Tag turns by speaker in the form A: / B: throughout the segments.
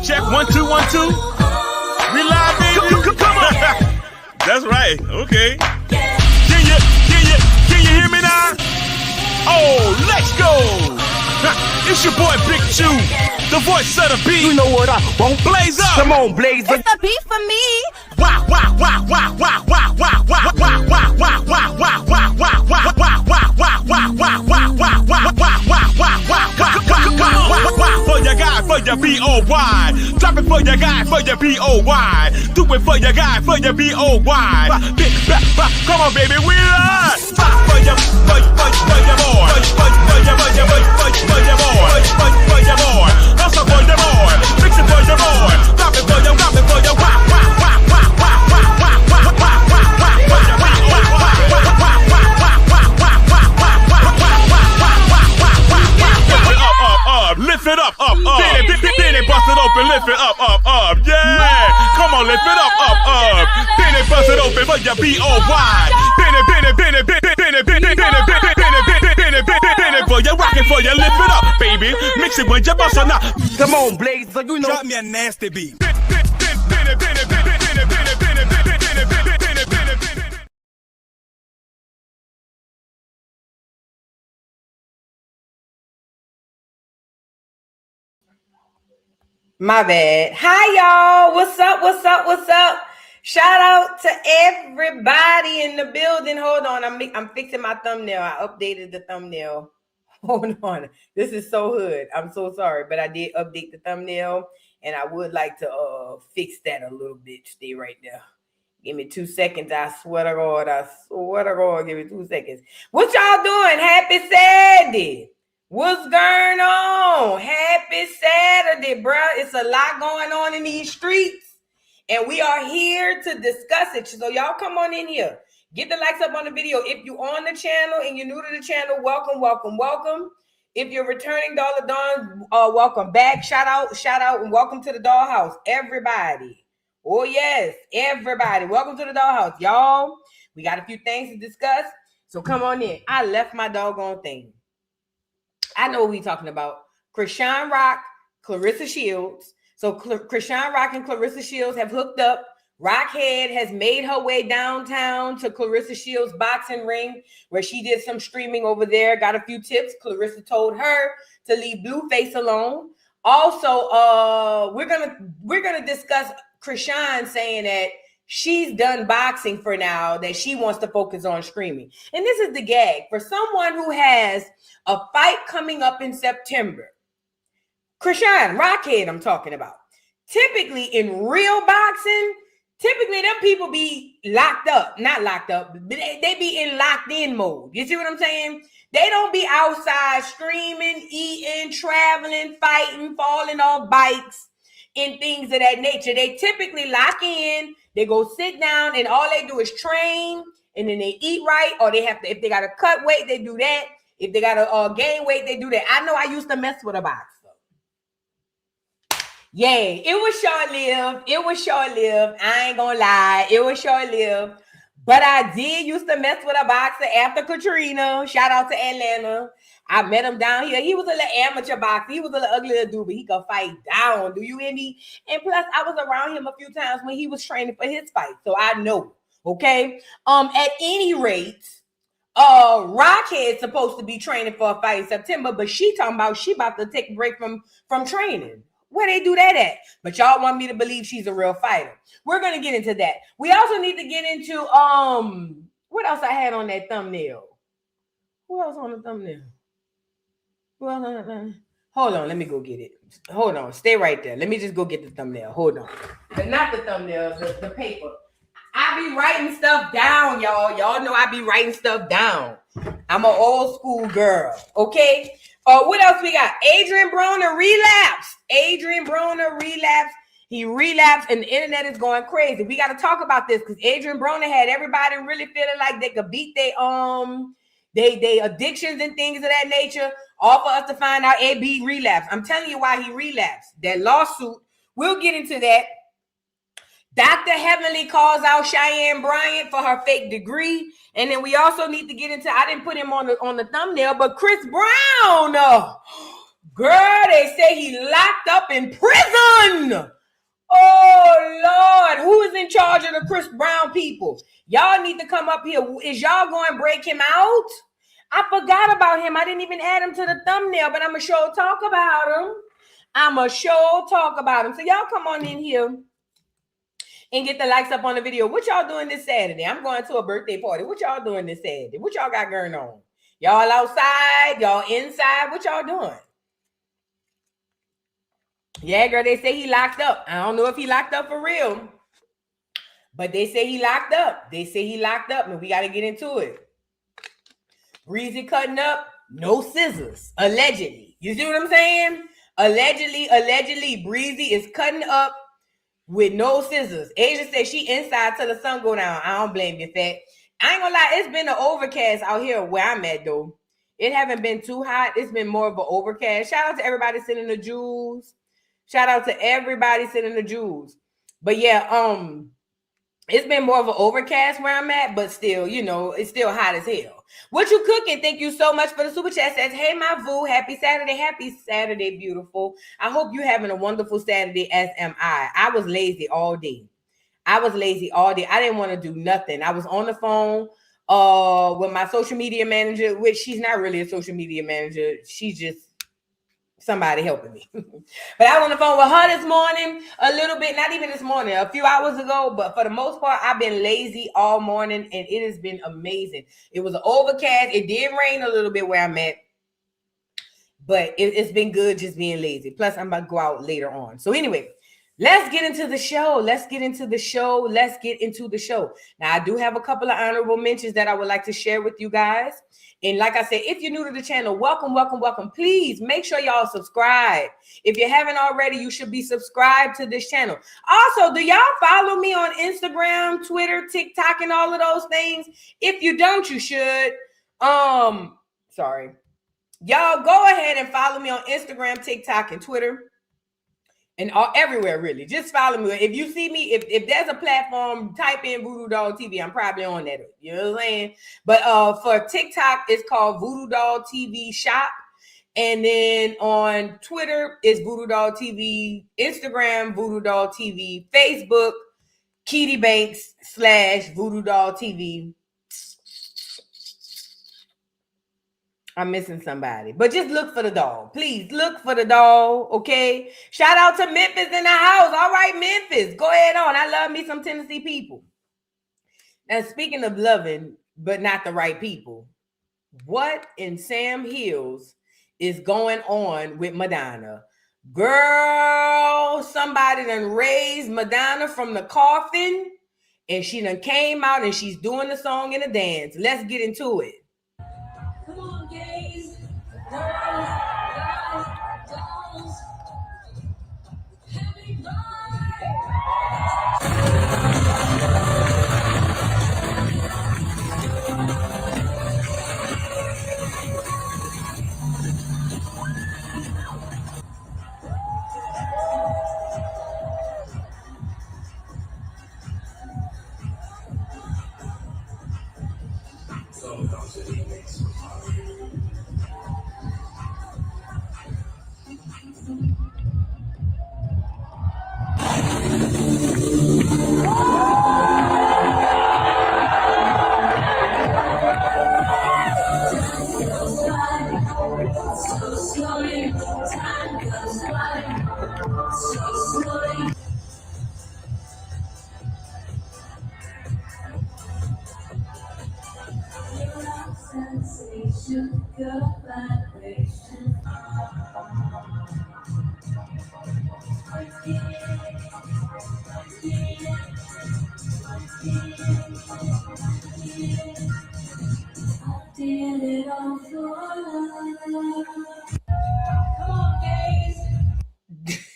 A: Check 1 2 1 2. We live, baby. Come on. That's right. Okay. Can you hear me now? Oh, let's go. It's your boy Big Chew, the voice of the beat.
B: You know what I want?
A: Blaze up.
B: Come on, blaze up.
C: It's the beat for me.
A: Wow, wow, wow, wow, wow, wow, wow, wow, wow, wow, wow, wow, wow, wow, wow, wow, for your guy, for your B-O-Y. Drop it for your guy, for your B-O-Y. Do it for your guy, for your B-O-Y. Come on, baby, we are. For your boy. For your boy. Also for your boy. Fix it for your boy. Drop it for your, lift it up. Then it bust it open, lift it up. Yeah. Come on, lift it up. Then it bust it open for your B-O-Y. Bend it for your rockin' for your lift it up, baby. Mix it with your bustin' up.
B: Come on, blaze up. You know.
D: Drop me a nasty beat.
E: My bad. Hi, y'all. What's up? Shout out to everybody in the building. Hold on. I'm fixing my thumbnail. I updated the thumbnail. Hold on. This is so hood. I'm so sorry, but I did update the thumbnail, and I would like to fix that a little bit. Stay right there. Give me 2 seconds. I swear to God. Give me 2 seconds. What y'all doing? Happy Saturday. What's going on? Happy Saturday, bro. It's a lot going on in these streets, and we are here to discuss it. So y'all come on in here. Get the likes up on the video. If you're on the channel and you're new to the channel, welcome. If you're returning Dollar Dawn, welcome back. Shout out, and welcome to the Dollhouse, everybody. Oh, yes, everybody. Welcome to the Dollhouse. Y'all, we got a few things to discuss, so come on in. I left my doggone thing. I know what we're talking about. Chrisean Rock, Claressa Shields. So Chrisean Rock and Claressa Shields have hooked up. Rockhead has made her way downtown to Claressa Shields' boxing ring, where she did some streaming over there, got a few tips. Claressa told her to leave Blueface alone. Also, we're gonna discuss Chrisean saying that she's done boxing for now, that she wants to focus on streaming. And this is the gag. For someone who has a fight coming up in September, Chrisean, Rockhead I'm talking about. Typically in real boxing, them people be locked up. Not locked up, but they be in locked in mode. You see what I'm saying? They don't be outside streaming, eating, traveling, fighting, falling off bikes, and things of that nature. They typically lock in, they go sit down, and all they do is train, and then they eat right, or they have to, if they got to cut weight, they do that. If they got to gain weight, they do that. I know I used to mess with a boxer. Yeah, it was short-lived. I ain't gonna lie. It was short-lived. But I did used to mess with a boxer after Katrina. Shout out to Atlanta. I met him down here. He was a little amateur boxer. He was a little ugly little dude, but he could fight down. Do you hear me? And plus, I was around him a few times when he was training for his fight. So I know. Okay. At any rate, Rockhead's supposed to be training for a fight in September, but she talking about she about to take a break from training. Where they do that at? But y'all want me to believe she's a real fighter. We're gonna get into that. We also need to get into what else I had on that thumbnail? Who else on the thumbnail? Hold on, let me go get it. Hold on, stay right there. Let me just go get the thumbnail. Hold on. But not the thumbnail, the paper. I be writing stuff down, y'all. Y'all know I be writing stuff down. I'm an old school girl, okay? What else we got? Adrien Broner Relapse. He relapsed, and the internet is going crazy. We got to talk about this because Adrien Broner had everybody really feeling like they could beat their addictions and things of that nature. All for us to find out AB relapsed. I'm telling you why he relapsed. That lawsuit. We'll get into that. Dr. Heavenly calls out Cheyenne Bryant for her fake degree. And then we also need to get into, I didn't put him on the thumbnail, but Chris Brown. Girl, they say he locked up in prison. Oh, Lord. Who is in charge of the Chris Brown people? Y'all need to come up here. Is y'all going to break him out? I forgot about him. I didn't even add him to the thumbnail, but I'm going to sure talk about him. So y'all come on in here and get the likes up on the video. What y'all doing this Saturday? I'm going to a birthday party. What y'all doing this Saturday? What y'all got going on? Y'all outside? Y'all inside? What y'all doing? Yeah, girl, they say he locked up. I don't know if he locked up for real, but they say he locked up. And we got to get into it. Breezy cutting up, no scissors, allegedly. You see what I'm saying? Allegedly, Breezy is cutting up with no scissors. Asia said she inside till the sun go down. I don't blame you, fat. I ain't gonna lie, it's been an overcast out here where I'm at, though. It haven't been too hot. It's been more of an overcast. Shout out to everybody sending the jewels. But yeah, it's been more of an overcast where I'm at, but still, you know, it's still hot as hell. What you cooking? Thank you so much for the super chat. Says, hey, my boo, happy Saturday, beautiful. I hope you're having a wonderful Saturday, as am I. I was lazy all day. I didn't want to do nothing. I was on the phone with my social media manager, which she's not really a social media manager. She's just somebody helping me. But I was on the phone with her this morning a little bit, not even this morning, a few hours ago, but for the most part, I've been lazy all morning and it has been amazing. It was an overcast. It did rain a little bit where I'm at, but it's been good just being lazy. Plus, I'm about to go out later on. So anyway, let's get into the show. Now, I do have a couple of honorable mentions that I would like to share with you guys. And like I said, if you're new to the channel, welcome. Please make sure y'all subscribe. If you haven't already, you should be subscribed to this channel. Also, do y'all follow me on Instagram, Twitter, TikTok, and all of those things? If you don't, you should. Sorry. Y'all go ahead and follow me on Instagram, TikTok, and Twitter. And everywhere, really. Just follow me. If you see me, if there's a platform, type in Voodoo Doll TV. I'm probably on that. You know what I'm saying? But for TikTok, it's called Voodoo Doll TV Shop. And then on Twitter, it's Voodoo Doll TV. Instagram, Voodoo Doll TV. Facebook, Keedy Banks / Voodoo Doll TV. I'm missing somebody, but just look for the doll. Please look for the doll, okay? Shout out to Memphis in the house. All right, Memphis, go ahead on. I love me some Tennessee people. Now, speaking of loving, but not the right people, what in Sam Hills is going on with Madonna? Girl, somebody done raised Madonna from the coffin, and she done came out and she's doing the song and the dance. Let's get into it.
C: Come on, gays, girls, guys, dolls. Happy birthday.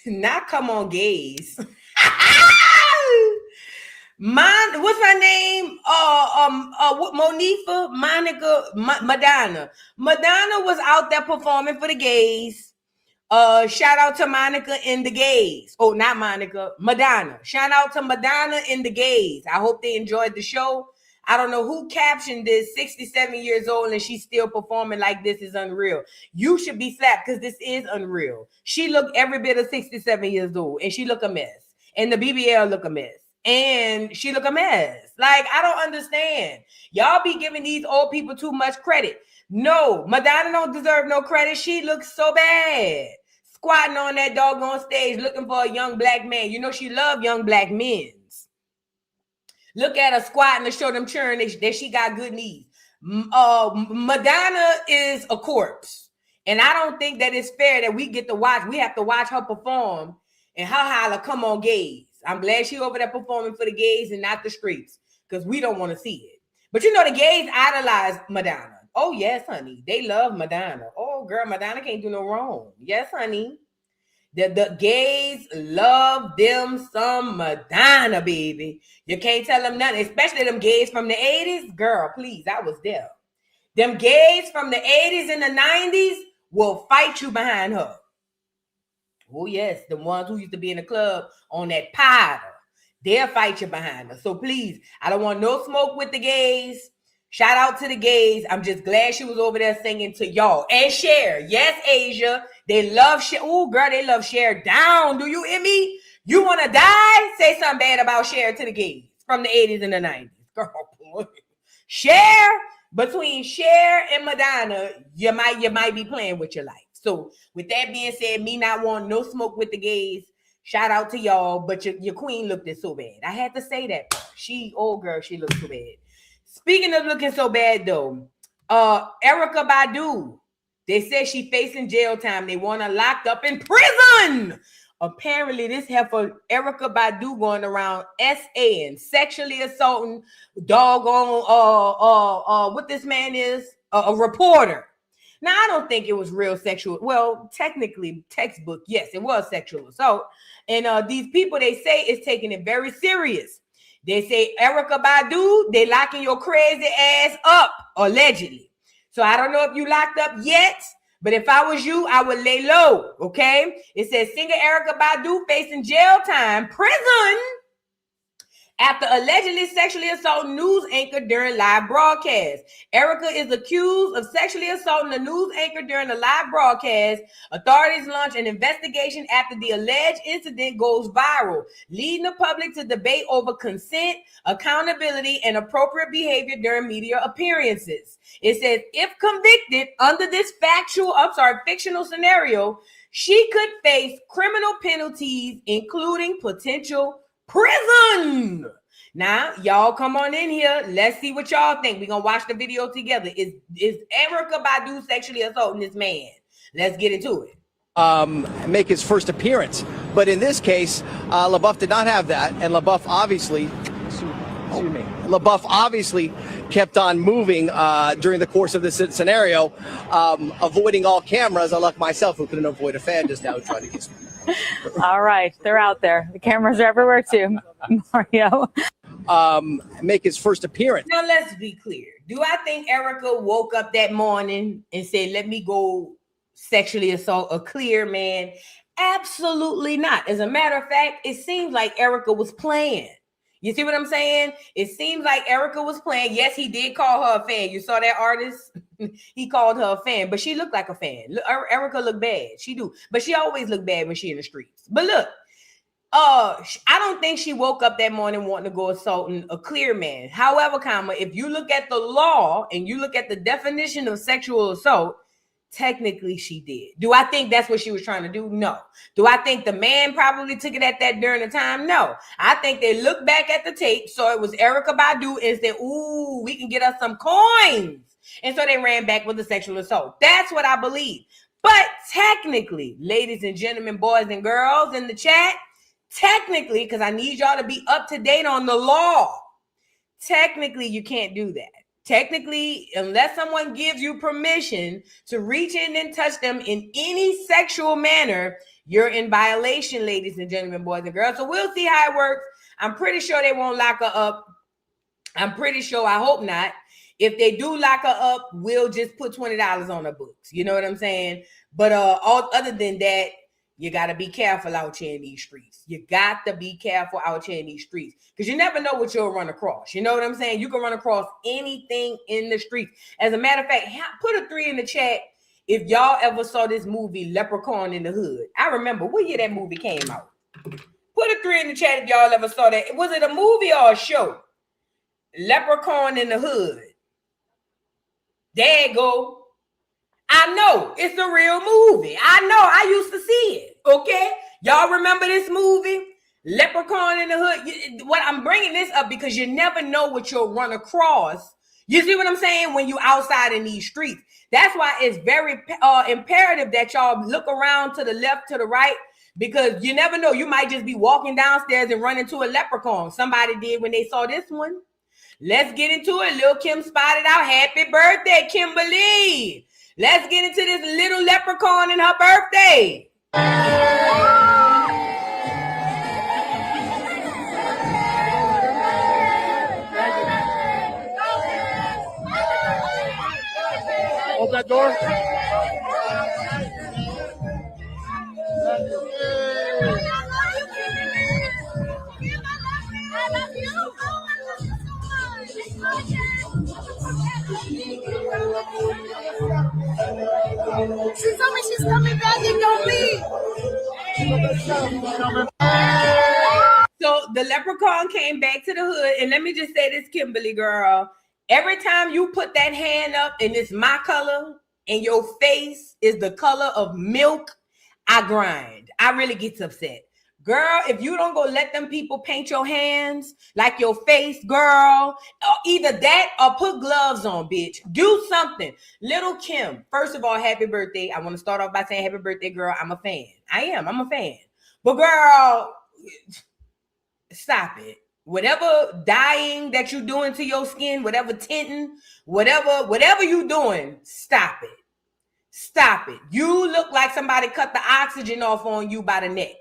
E: Not come on, gays. What's her name? Monifa, Monica, Madonna. Madonna was out there performing for the gays. Shout out to Monica and the gays. Oh, not Monica, Madonna. Shout out to Madonna and the gays. I hope they enjoyed the show. I don't know who captioned this. 67 years old and she's still performing like this is unreal. You should be slapped because this is unreal. She looked every bit of 67 years old and she look a mess. And the BBL look a mess. And she look a mess. Like, I don't understand. Y'all be giving these old people too much credit. No, Madonna don't deserve no credit. She looks so bad. Squatting on that doggone stage looking for a young black man. You know she love young black men. Look at her squatting to show them churn that she got good knees. Madonna is a corpse. And I don't think that it's fair that we have to watch her perform and her holler, come on, gays. I'm glad she over there performing for the gays and not the streets because we don't want to see it. But you know, the gays idolize Madonna. Oh, yes, honey. They love Madonna. Oh, girl, Madonna can't do no wrong. Yes, honey. The gays love them some Madonna, baby. You can't tell them nothing, especially them gays from the 80s. Girl, please, I was there. Them gays from the 80s and the 90s will fight you behind her. Oh, yes, the ones who used to be in the club on that powder. They'll fight you behind her. So please, I don't want no smoke with the gays. Shout out to the gays. I'm just glad she was over there singing to y'all. And Cher. Yes, Asia. They love Cher. Oh, girl, they love Cher down. Do you hear me? You want to die? Say something bad about Cher to the gays from the 80s and the 90s. Girl, boy. Cher, between Cher and Madonna, you might be playing with your life. So with that being said, me not wanting no smoke with the gays, shout out to y'all. But your queen looked it so bad. I had to say that. She looked so bad. Speaking of looking so bad, though, Erykah Badu, they said she facing jail time. They want her locked up in prison. Apparently, this heifer, Erykah Badu, going around SAing, sexually assaulting, doggone, what this man is, a reporter. Now, I don't think it was real sexual. Well, technically, textbook, yes, it was sexual assault. And these people, they say, is taking it very serious. They say, Erykah Badu, they locking your crazy ass up, allegedly. So I don't know if you locked up yet, but if I was you, I would lay low, okay? It says, singer Erykah Badu facing jail time, prison, after allegedly sexually assaulting news anchor during live broadcast. Erykah is accused of sexually assaulting a news anchor during a live broadcast. Authorities launch an investigation after the alleged incident goes viral, leading the public to debate over consent, accountability, and appropriate behavior during media appearances. It says, if convicted under this fictional scenario, she could face criminal penalties, including potential prison. Now, y'all come on in here. Let's see what y'all think. We're going to watch the video together. Is Erykah Badu sexually assaulting this man? Let's get into it.
D: Make his first appearance. But in this case, LaBeouf did not have that. And LaBeouf obviously kept on moving during the course of this scenario, avoiding all cameras, unlike myself, who couldn't avoid a fan just now trying to kiss me.
F: All right, they're out there. The cameras are everywhere too, Mario.
D: Make his first appearance.
E: Now, let's be clear. Do I think Erykah woke up that morning and said, let me go sexually assault a clear man? Absolutely not. As a matter of fact, it seems like Erykah was playing. You see what I'm saying? It seems like Erykah was playing. Yes, he did call her a fan. You saw that artist? He called her a fan, but she looked like a fan. Erykah looked bad. She do. But she always look bad when she in the streets. But look, I don't think she woke up that morning wanting to go assaulting a clear man. However, if you look at the law and you look at the definition of sexual assault, technically she did. Do I think that's what she was trying to do? No. Do I think the man probably took it at that during the time? No. I think they looked back at the tape, so it was Erykah Badu, and said, ooh, we can get us some coins. And so they ran back with the sexual assault. That's what I believe. But technically, ladies and gentlemen, boys and girls in the chat, technically, because I need y'all to be up to date on the law, technically you can't do that. Technically, unless someone gives you permission to reach in and touch them in any sexual manner, you're in violation, ladies and gentlemen, boys and girls. So we'll see how it works. I'm pretty sure they won't lock her up. I'm pretty sure, I hope not. If they do lock her up, we'll just put $20 on her books. You know what I'm saying? But other than that, You got to be careful out here in these streets. You got to be careful out here in these streets because you never know what you'll run across. You know what I'm saying? You can run across anything in the streets. As a matter of fact, put a 3 in the chat if y'all ever saw this movie Leprechaun in the Hood. I remember what year that movie came out. Put a 3 in the chat if y'all ever saw that. Was it a movie or a show? Leprechaun in the Hood. There you go. I know it's a real movie. I know I used to see it. Okay, y'all remember this movie, Leprechaun in the Hood? What I'm bringing this up because you never know what you'll run across. You see what I'm saying? When you outside in these streets, that's why it's very imperative that y'all look around to the left, to the right, because you never know. You might just be walking downstairs and run into a leprechaun. Somebody did when they saw this one. Let's get into it. Lil' Kim spotted out. Happy birthday, Kimberly. Let's get into this little leprechaun and her birthday.
G: Open that door.
C: She told me she's coming back and don't leave.
E: So the leprechaun came back to the hood, and let me just say this, Kimberly girl. Every time you put that hand up and it's my color and your face is the color of milk, I grind. I really get upset. Girl, if you don't go let them people paint your hands like your face, girl, or either that or put gloves on, bitch. Do something. Little Kim, first of all, happy birthday. I want to start off by saying happy birthday, girl. I'm a fan. I'm a fan. But girl, stop it. Whatever dyeing that you're doing to your skin, whatever tinting, whatever you're doing, stop it. Stop it. You look like somebody cut the oxygen off on you by the neck.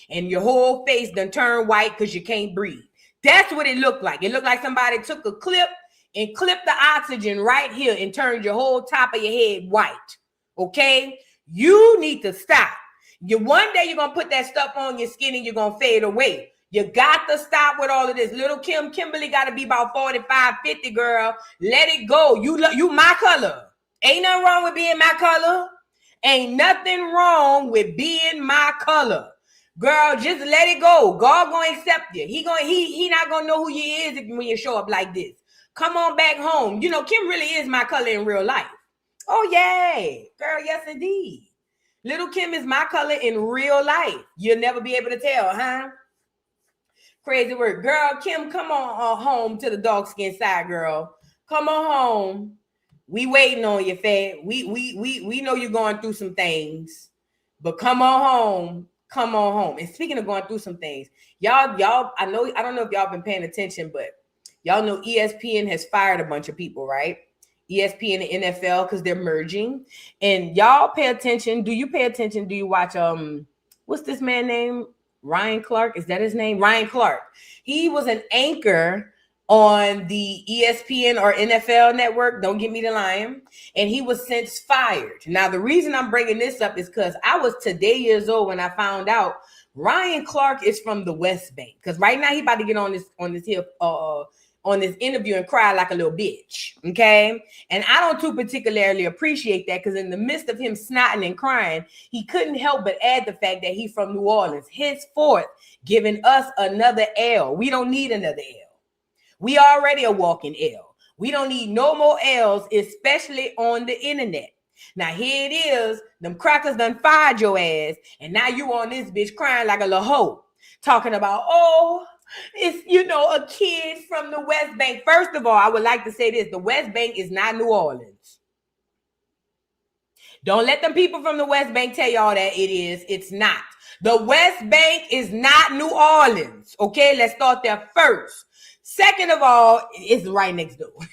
E: And your whole face done turned white because you can't breathe. That's what it looked like. It looked like somebody took a clip and clipped the oxygen right here and turned your whole top of your head white. Okay? You need to stop. One day you're going to put that stuff on your skin and you're going to fade away. You got to stop with all of this. Little Kimberly got to be about 45, 50, girl. Let it go. You my color. Ain't nothing wrong with being my color. Ain't nothing wrong with being my color. Girl, just let it go. God gonna accept you. He not gonna know who you is when you show up like this. Come on back home. You know, Kim really is my color in real life. Oh, yay. Girl, yes, indeed. Little Kim is my color in real life. You'll never be able to tell, huh? Crazy word. Girl, Kim, come on home to the dark skin side, girl. Come on home. We waiting on you, Fed. We know you're going through some things, but come on home. Come on home. And speaking of going through some things, y'all, I don't know if y'all been paying attention, but y'all know ESPN has fired a bunch of people, right? ESPN and NFL, because they're merging. And y'all pay attention. Do you pay attention? Do you watch what's this man name? Ryan Clark? Is that his name? Ryan Clark. He was an anchor on the ESPN or NFL network. Don't get me to lying. And he was since fired. Now, the reason I'm bringing this up is because I was today years old when I found out Ryan Clark is from the West Bank. Because right now he about to get on this interview and cry like a little bitch. Okay. And I don't too particularly appreciate that, because in the midst of him snotting and crying, he couldn't help but add the fact that he's from New Orleans, henceforth giving us another L. We don't need another L. We already a walking L. We don't need no more L's, especially on the internet. Now here it is. Them crackers done fired your ass. And now you on this bitch crying like a little hoe. Talking about, oh, it's, a kid from the West Bank. First of all, I would like to say this. The West Bank is not New Orleans. Don't let them people from the West Bank tell y'all that it is. It's not. The West Bank is not New Orleans. Okay, let's start there first. Second of all, it's right next door. And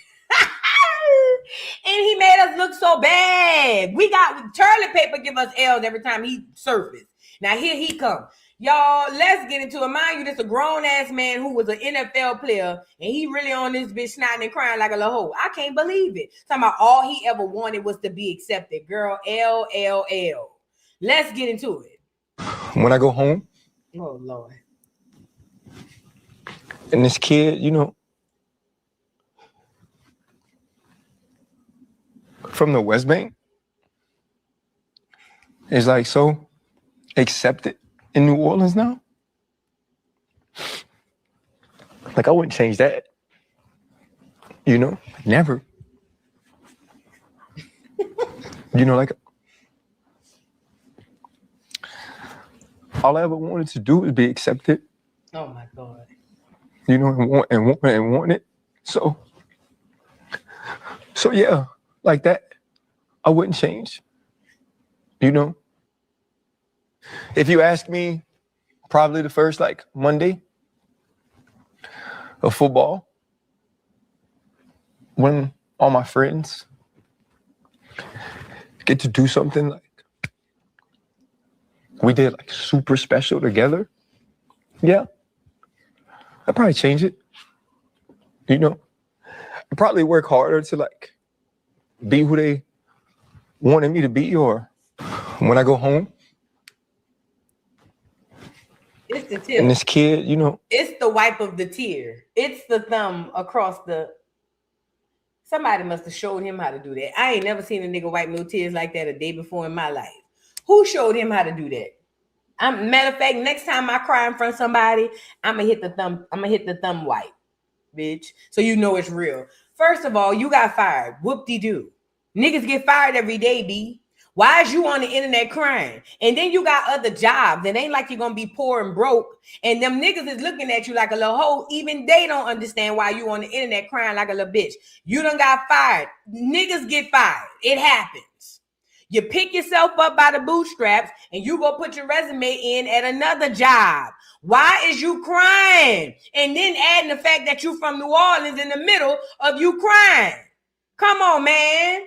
E: he made us look so bad. We got toilet paper give us L's every time he surfaced. Now here he comes. Y'all, let's get into it. Mind you, this a grown-ass man who was an NFL player, and he really on this bitch snotting and crying like a little hoe. I can't believe it. Talking about all he ever wanted was to be accepted. Girl, L. Let's get into it.
H: when I go home,
E: Oh Lord.
H: and this kid, you know, from the West Bank is like so accepted in New Orleans now. Like, I wouldn't change that. You know, never. You know, like, all I ever wanted to do was be accepted.
E: Oh my God.
H: You know, and want it. So yeah, like that, I wouldn't change. You know, if you ask me, probably the first like Monday of football, when all my friends get to do something like we did, like super special together, yeah, I'd probably change it. You know, I'd probably work harder to like be who they wanted me to be, or when I go home,
E: It's the tip.
H: and this kid, you know.
E: It's the wipe of the tear. It's the thumb across the. Somebody must have showed him how to do that. I ain't never seen a nigga wipe no tears like that a day before in my life. Who showed him how to do that? Matter of fact, next time I cry in front of somebody, I'm gonna hit the thumb. I'm gonna hit the thumb wipe, bitch. So you know it's real. First of all, you got fired. Whoop-de-doo. Niggas get fired every day, B. Why is you on the internet crying? And then you got other jobs. It ain't like you're gonna be poor and broke. And them niggas is looking at you like a little hoe. Even they don't understand why you on the internet crying like a little bitch. You done got fired. Niggas get fired. It happens. You pick yourself up by the bootstraps and you go put your resume in at another job. Why is you crying? And then adding the fact that you from New Orleans in the middle of you crying. Come on, man.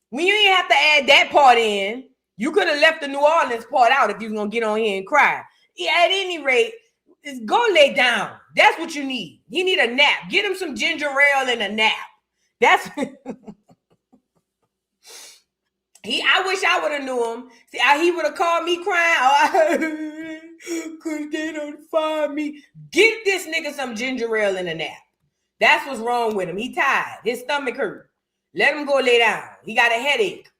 E: When you ain't have to add that part in, you could have left the New Orleans part out if you was going to get on here and cry. Yeah, at any rate, go lay down. That's what you need. He need a nap. Get him some ginger ale and a nap. That's... I wish I would have knew him. See, he would have called me crying. Because they don't find me. Get this nigga some ginger ale and a nap. That's what's wrong with him. He tired. His stomach hurt. Let him go lay down. He got a headache.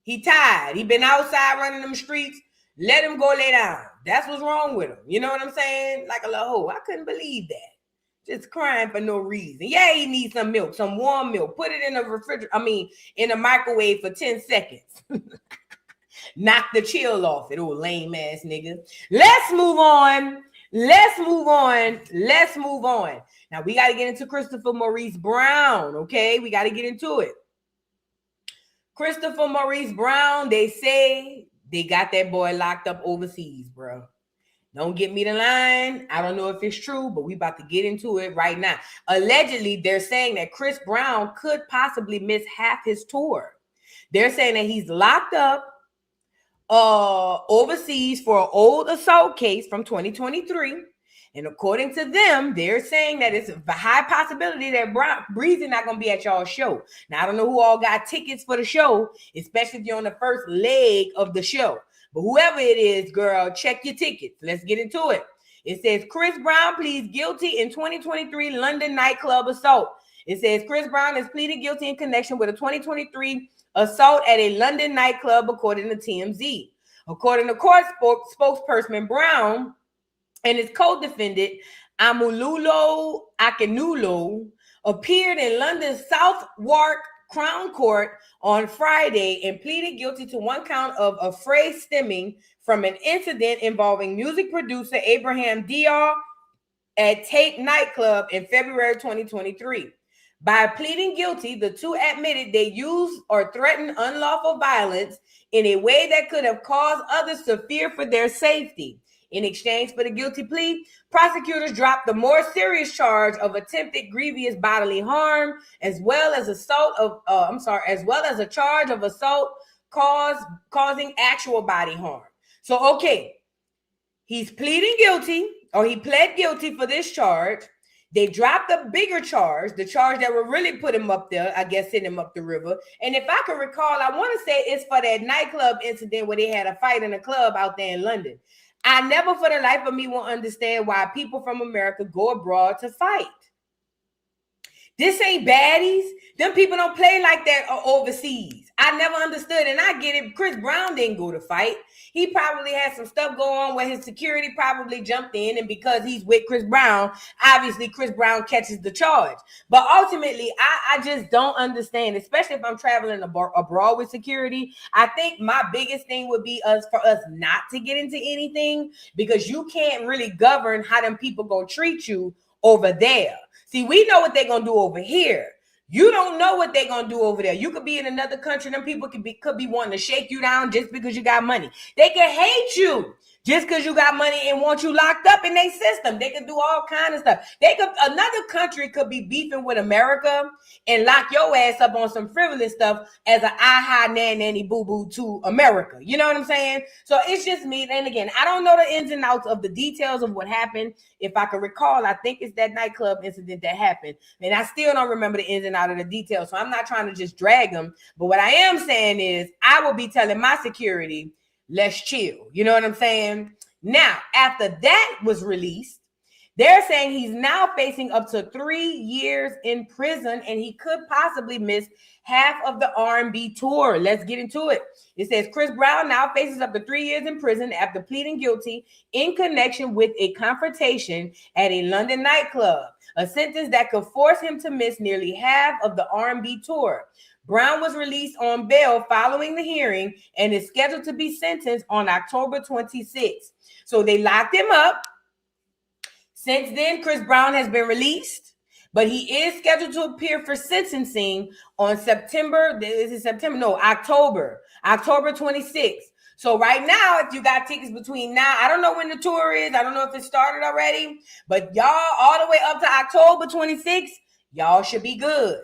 E: He tired. He been outside running them streets. Let him go lay down. That's what's wrong with him. You know what I'm saying? Like a little hoe. I couldn't believe that. Just crying for no reason. Yeah, he needs some milk, some warm milk. Put it in a refrigerator. In a microwave for 10 seconds. Knock the chill off it, old lame ass nigga. Let's move on. Now we got to get into Christopher Maurice Brown. Okay, we got to get into it. Christopher Maurice Brown, they say they got that boy locked up overseas, bro. Don't get me the line. I don't know if it's true, but we about to get into it right now. Allegedly, they're saying that Chris Brown could possibly miss half his tour. They're saying that he's locked up overseas for an old assault case from 2023. And according to them, they're saying that it's a high possibility that Breezy not going to be at y'all's show. Now, I don't know who all got tickets for the show, especially if you're on the first leg of the show. But whoever it is, girl, check your tickets. Let's get into it. It says Chris Brown pleads guilty in 2023 London nightclub assault. It says Chris Brown has pleaded guilty in connection with a 2023 assault at a London nightclub, according to TMZ. According to court spokesperson Brown and his co-defendant Amululo Akenulo appeared in London's Southwark Crown Court on Friday and pleaded guilty to one count of affray stemming from an incident involving music producer Abraham Diar at Tate nightclub in February 2023. By pleading guilty, the two admitted they used or threatened unlawful violence in a way that could have caused others to fear for their safety. In exchange for the guilty plea, prosecutors dropped the more serious charge of attempted grievous bodily harm, as well as a charge of assault causing actual body harm. So, okay, he's pleading guilty, or he pled guilty for this charge. They dropped the bigger charge, the charge that would really put him up there, I guess, send him up the river. And if I can recall, I want to say it's for that nightclub incident where they had a fight in a club out there in London. I never for the life of me will understand why people from America go abroad to fight. This ain't baddies. Them people don't play like that overseas. I never understood, and I get it. Chris Brown didn't go to fight. He probably had some stuff going on where his security probably jumped in, and because he's with Chris Brown, obviously Chris Brown catches the charge. But ultimately, I just don't understand, especially if I'm traveling abroad with security. I think my biggest thing would be for us not to get into anything, because you can't really govern how them people gonna treat you over there. See, we know what they're going to do over here. You don't know what they're going to do over there. You could be in another country. Them people could be wanting to shake you down just because you got money. They could hate you just because you got money and want you locked up in their system. They could do all kinds of stuff. Another country could be beefing with America and lock your ass up on some frivolous stuff as an aha nanny boo boo to America. You know what I'm saying? So it's just me. And again, I don't know the ins and outs of the details of what happened. If I can recall, I think it's that nightclub incident that happened. And I still don't remember the ins and outs of the details. So I'm not trying to just drag them. But what I am saying is I will be telling my security, let's chill. You know what I'm saying? Now, after that was released, they're saying he's now facing up to 3 years in prison, and he could possibly miss half of the R&B tour. Let's get into it. It says Chris Brown now faces up to 3 years in prison after pleading guilty in connection with a confrontation at a London nightclub, a sentence that could force him to miss nearly half of the R&B tour. Brown was released on bail following the hearing and is scheduled to be sentenced on October 26th. So they locked him up. Since then, Chris Brown has been released, but he is scheduled to appear for sentencing on October 26th. So right now, if you got tickets between now, I don't know when the tour is. I don't know if it started already, but y'all all the way up to October 26th, y'all should be good.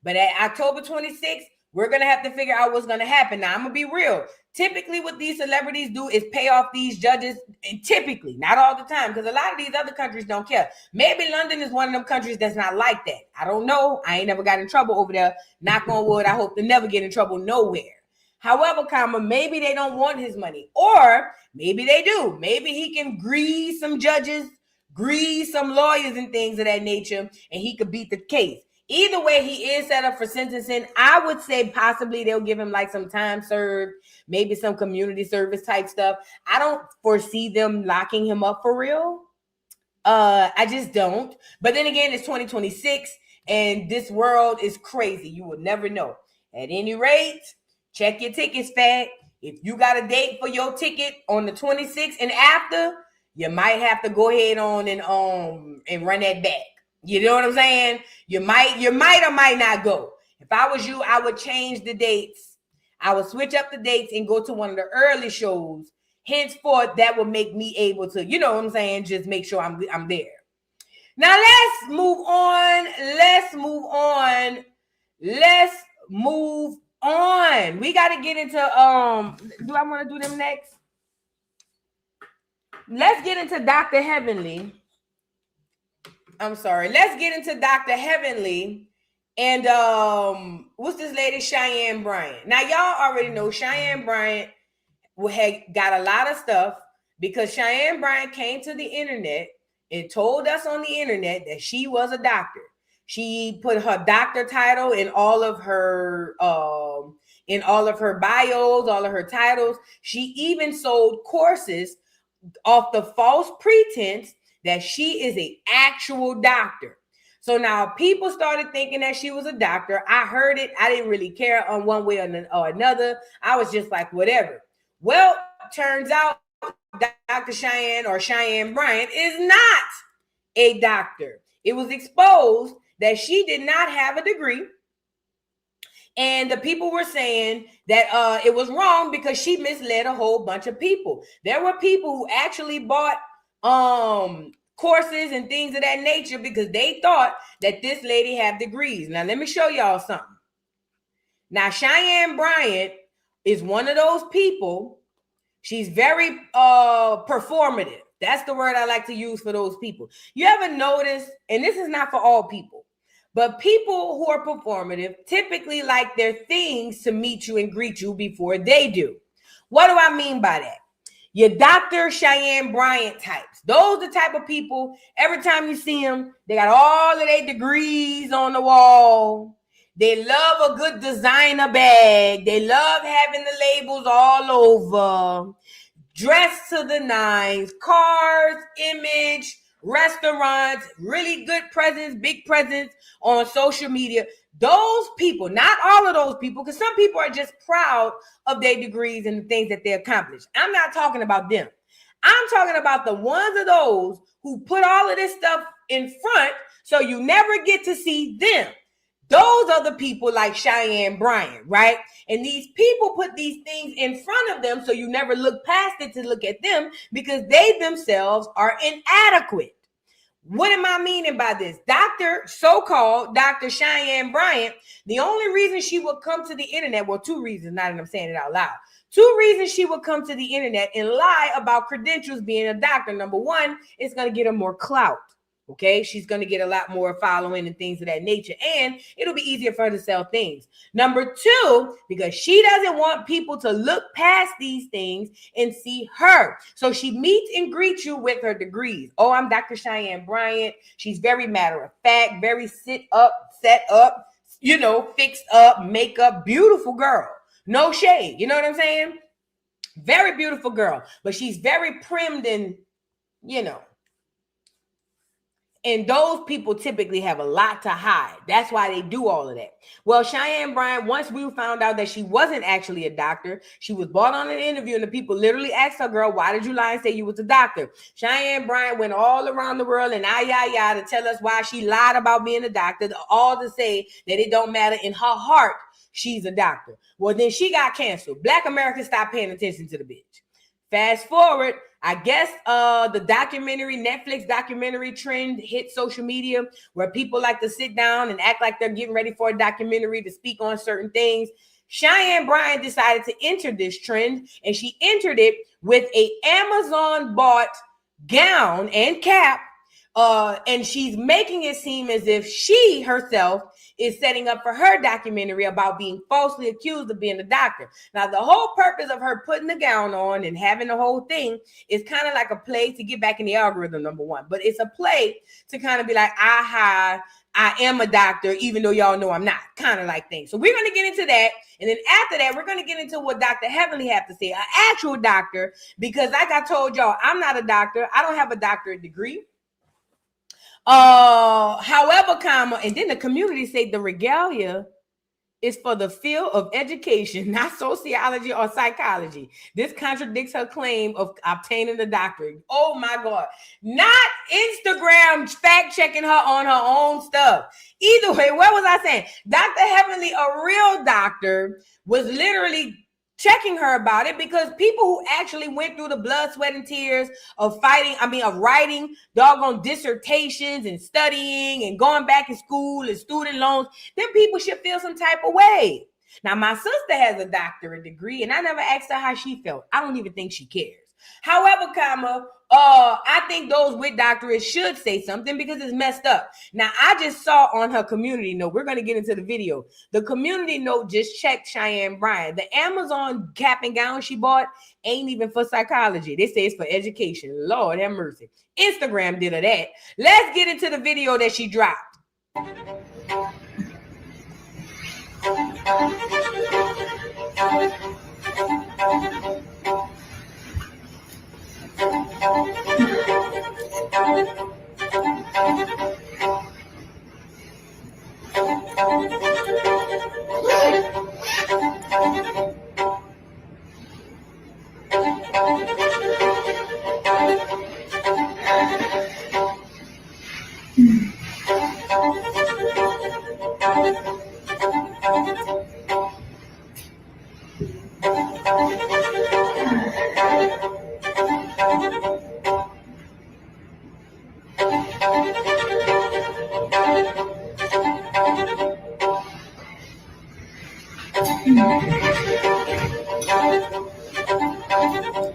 E: But at October 26th, we're going to have to figure out what's going to happen. Now, I'm going to be real. Typically, what these celebrities do is pay off these judges, and typically, not all the time, because a lot of these other countries don't care. Maybe London is one of them countries that's not like that. I don't know. I ain't never got in trouble over there. Knock on wood. I hope to never get in trouble nowhere. However, maybe they don't want his money, or maybe they do. Maybe he can grease some judges, grease some lawyers and things of that nature, and he could beat the case. Either way, he is set up for sentencing. I would say possibly they'll give him like some time served, maybe some community service type stuff. I don't foresee them locking him up for real. I just don't. But then again, it's 2026 and this world is crazy. You will never know. At any rate, check your tickets, fat. If you got a date for your ticket on the 26th and after, you might have to go ahead on and run that back. You know what I'm saying? You might or might not go. If I was you, I would change the dates. I would switch up the dates and go to one of the early shows. Henceforth, that will make me able to, you know what I'm saying, just make sure I'm there. Now let's move on. We got to get into do I want to do them next? Let's get into Dr. Heavenly. Let's get into Dr. Heavenly and what's this lady, Cheyenne Bryant. Now, y'all already know Cheyenne Bryant had got a lot of stuff because Cheyenne Bryant came to the internet and told us on the internet that she was a doctor. She put her doctor title in all of her bios, all of her titles. She even sold courses off the false pretense that she is an actual doctor. So now people started thinking that she was a doctor. I heard it. I didn't really care on one way or another. I was just like, whatever. Well, turns out Dr. Cheyenne Bryant is not a doctor. It was exposed that she did not have a degree. And the people were saying that it was wrong because she misled a whole bunch of people. There were people who actually bought courses and things of that nature because they thought that this lady had degrees. Now, let me show y'all something. Now, Cheyenne Bryant is one of those people. She's very performative. That's the word I like to use for those people. You ever notice, and this is not for all people, but people who are performative typically like their things to meet you and greet you before they do. What do I mean by that? Your Dr. Cheyenne Bryant types. Those are the type of people, every time you see them, they got all of their degrees on the wall. They love a good designer bag. They love having the labels all over. Dressed to the nines, cars, image, restaurants, really good presence, big presence on social media. Those people, not all of those people, because some people are just proud of their degrees and the things that they accomplished. I'm not talking about them. I'm talking about the ones of those who put all of this stuff in front so you never get to see them. Those are the people like Cheyenne Bryant, right? And these people put these things in front of them so you never look past it to look at them because they themselves are inadequate. What am I meaning by this? So-called Dr. Cheyenne Bryant, the only reason she would come to the internet, well, two reasons, now that I'm saying it out loud. Two reasons she would come to the internet and lie about credentials being a doctor. Number one, it's going to get her more clout. Okay, she's going to get a lot more following and things of that nature, and it'll be easier for her to sell things. Number two, because she doesn't want people to look past these things and see her. So she meets and greets you with her degrees. Oh, I'm Dr. Cheyenne Bryant. She's very matter of fact, very set up, fixed up, makeup, beautiful girl. No shade. You know what I'm saying? Very beautiful girl, but she's very primmed and, and those people typically have a lot to hide. That's why they do all of that. Well, Cheyenne Bryant, once we found out that she wasn't actually a doctor, she was brought on an interview and the people literally asked her, girl, why did you lie and say you was a doctor? Cheyenne Bryant went all around the world and to tell us why she lied about being a doctor, all to say that it don't matter. In her heart, she's a doctor. Well, then she got canceled. Black Americans stopped paying attention to the bitch. Fast forward, I guess the Netflix documentary trend hit social media where people like to sit down and act like they're getting ready for a documentary to speak on certain things. Cheyenne Bryant decided to enter this trend, and she entered it with a Amazon bought gown and cap. And she's making it seem as if she herself is setting up for her documentary about being falsely accused of being a doctor. Now, the whole purpose of her putting the gown on and having the whole thing is kind of like a play to get back in the algorithm, number one. But it's a play to kind of be like, I am a doctor, even though y'all know I'm not, kind of like thing. So we're going to get into that. And then after that, we're going to get into what Dr. Heavenly have to say, an actual doctor, because like I told y'all, I'm not a doctor. I don't have a doctorate degree. However, and then the community say the regalia is for the field of education, not sociology or psychology. This contradicts her claim of obtaining a doctorate. Oh my God. Not Instagram fact checking her on her own stuff. Either way, what was I saying? Dr. Heavenly, a real doctor, was literally checking her about it because people who actually went through the blood, sweat, and tears of writing doggone dissertations and studying and going back in school and student loans, then people should feel some type of way. Now, my sister has a doctorate degree, and I never asked her how she felt. I don't even think she cares. However, I think those with doctorates should say something because it's messed up. Now, I just saw on her community note, we're going to get into the video. The community note just checked Cheyenne Bryant. The Amazon cap and gown she bought ain't even for psychology. They say it's for education. Lord have mercy. Instagram did her that. Let's get into the video that she dropped.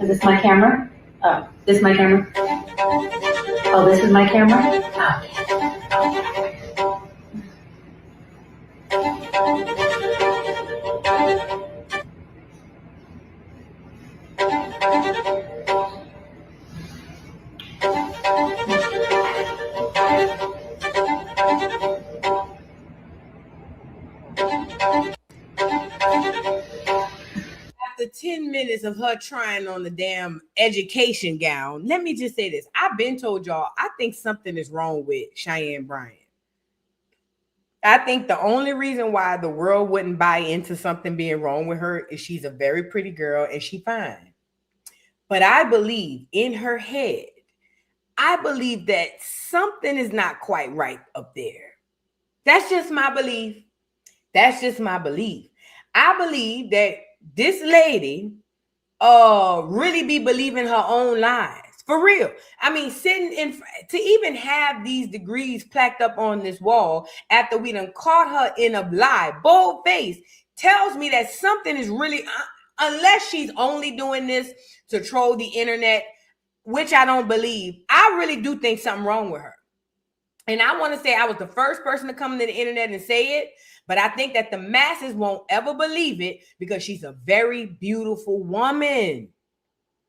I: Is this my camera? Oh, this is my camera? Oh, this is my camera? Okay.
E: after 10 minutes of her trying on the damn education gown, let me just say this. I've been told y'all, I think something is wrong with Cheyenne Bryant. I think the only reason why the world wouldn't buy into something being wrong with her is she's a very pretty girl and she fine. But I believe in her head, I believe that something is not quite right up there. That's just my belief. That's just my belief. I believe that this lady really be believing her own lies. For real. I mean, sitting in to even have these degrees plaqued up on this wall after we done caught her in a lie, bold face, tells me that something is really, unless she's only doing this to troll the internet, which I don't believe. I really do think something wrong with her. And I want to say I was the first person to come to the internet and say it, but I think that the masses won't ever believe it because she's a very beautiful woman.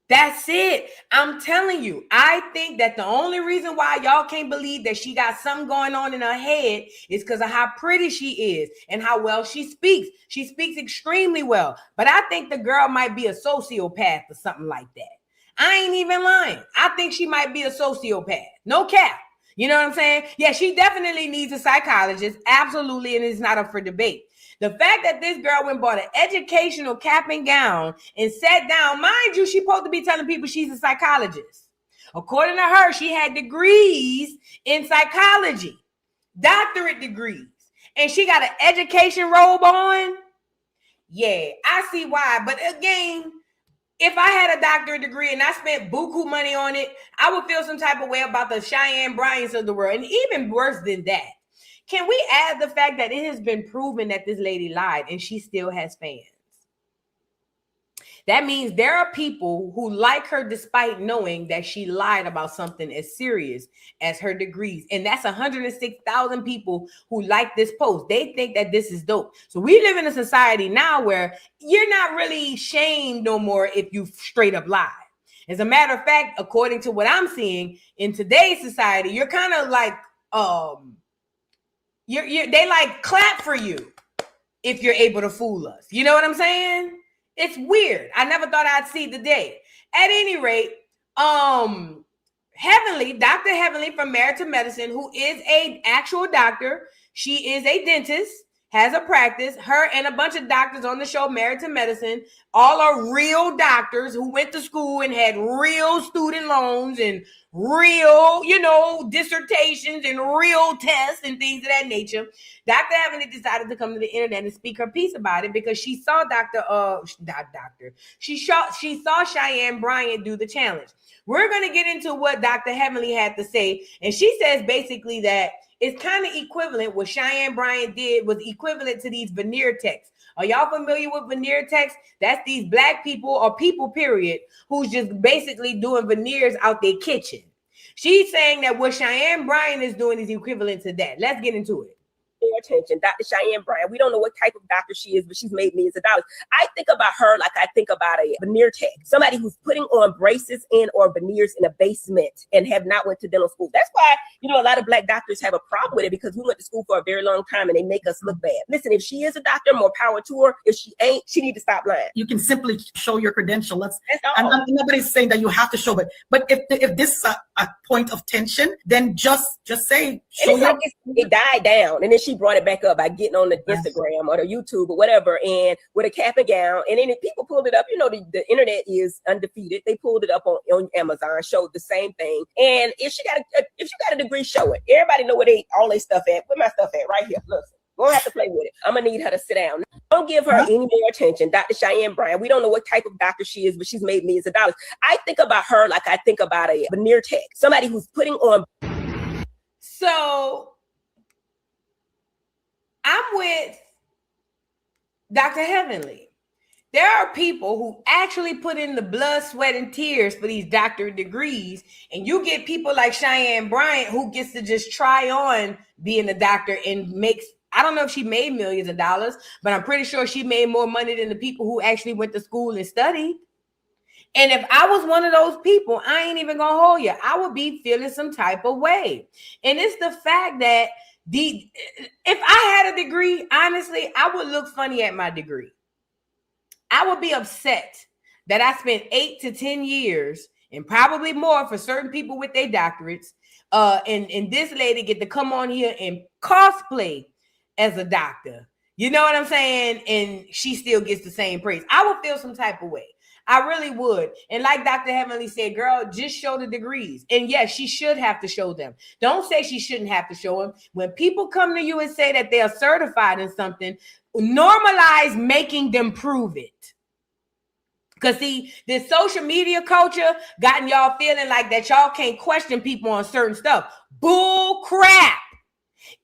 E: That's it. I'm telling you, I think that the only reason why y'all can't believe that she got something going on in her head is because of how pretty she is and how well she speaks. She speaks extremely well, but I think the girl might be a sociopath or something like that. I ain't even lying. I think she might be a sociopath. No cap. You know what I'm saying? Yeah, she definitely needs a psychologist. Absolutely. And it's not up for debate. The fact that this girl went and bought an educational cap and gown and sat down, mind you, she's supposed to be telling people she's a psychologist. According to her, she had degrees in psychology, doctorate degrees, and she got an education robe on. Yeah, I see why. But again, if I had a doctorate degree and I spent buku money on it, I would feel some type of way about the Cheyenne Bryants of the world. And even worse than that, can we add the fact that it has been proven that this lady lied and she still has fans? That means there are people who like her despite knowing that she lied about something as serious as her degrees. And that's 106,000 people who like this post. They think that this is dope. So we live in a society now where you're not really shamed no more if you straight up lie. As a matter of fact, according to what I'm seeing in today's society, you're kind of like, they like clap for you if you're able to fool us. You know what I'm saying? It's weird. I never thought I'd see the day. At any rate, Heavenly, Dr. Heavenly from Married to Medicine, who is an actual doctor. She is a dentist, has a practice. Her and a bunch of doctors on the show, Married to Medicine, all are real doctors who went to school and had real student loans and real, dissertations and real tests and things of that nature. Dr. Heavenly decided to come to the internet and speak her piece about it because she saw she saw Cheyenne Bryant do the challenge. We're going to get into what Dr. Heavenly had to say. And she says basically that it's kind of equivalent. What Cheyenne Bryant did was equivalent to these veneer techs. Are y'all familiar with veneer techs? That's these black people or people, period, who's just basically doing veneers out their kitchen. She's saying that what Cheyenne Bryant is doing is equivalent to that. Let's get into it.
J: Attention, Dr. Cheyenne Bryant. We don't know what type of doctor she is, but she's made millions of dollars. I think about her like I think about a veneer tech, somebody who's putting on braces and or veneers in a basement and have not went to dental school. That's why, a lot of black doctors have a problem with it because we went to school for a very long time and they make us look bad. Listen, if she is a doctor, more power to her. If she ain't, she need to stop lying.
K: You can simply show your credential. Nobody's saying that you have to show it. But if this is a point of tension, then just say, show
J: it died down. And then she brought it back up by getting on the Instagram or the YouTube or whatever, and with a cap and gown. And then people pulled it up. The internet is undefeated. They pulled it up on Amazon, showed the same thing. And if she got a degree, show it. Everybody know where all their stuff at. Where my stuff at? Right here. Listen. Won't have to play with it. I'm gonna need her to sit down. Don't give her any more attention. Dr. Cheyenne Bryant. We don't know what type of doctor she is, but she's made millions of dollars. I think about her like I think about a veneer tech, somebody who's putting on.
E: So I'm with Dr. Heavenly. There are people who actually put in the blood, sweat, and tears for these doctorate degrees. And you get people like Cheyenne Bryant who gets to just try on being a doctor and makes, I don't know if she made millions of dollars, but I'm pretty sure she made more money than the people who actually went to school and studied. And if I was one of those people, I ain't even gonna hold you. I would be feeling some type of way. And it's the fact that if I had a degree, honestly, I would look funny at my degree. I would be upset that I spent 8 to 10 years and probably more for certain people with their doctorates. And this lady get to come on here and cosplay as a doctor. You know what I'm saying? And she still gets the same praise. I would feel some type of way. I really would. And like Dr. Heavenly said, girl, just show the degrees. And yes, she should have to show them. Don't say she shouldn't have to show them. When people come to you and say that they are certified in something, normalize making them prove it. Because see, this social media culture gotten y'all feeling like that y'all can't question people on certain stuff. Bull crap.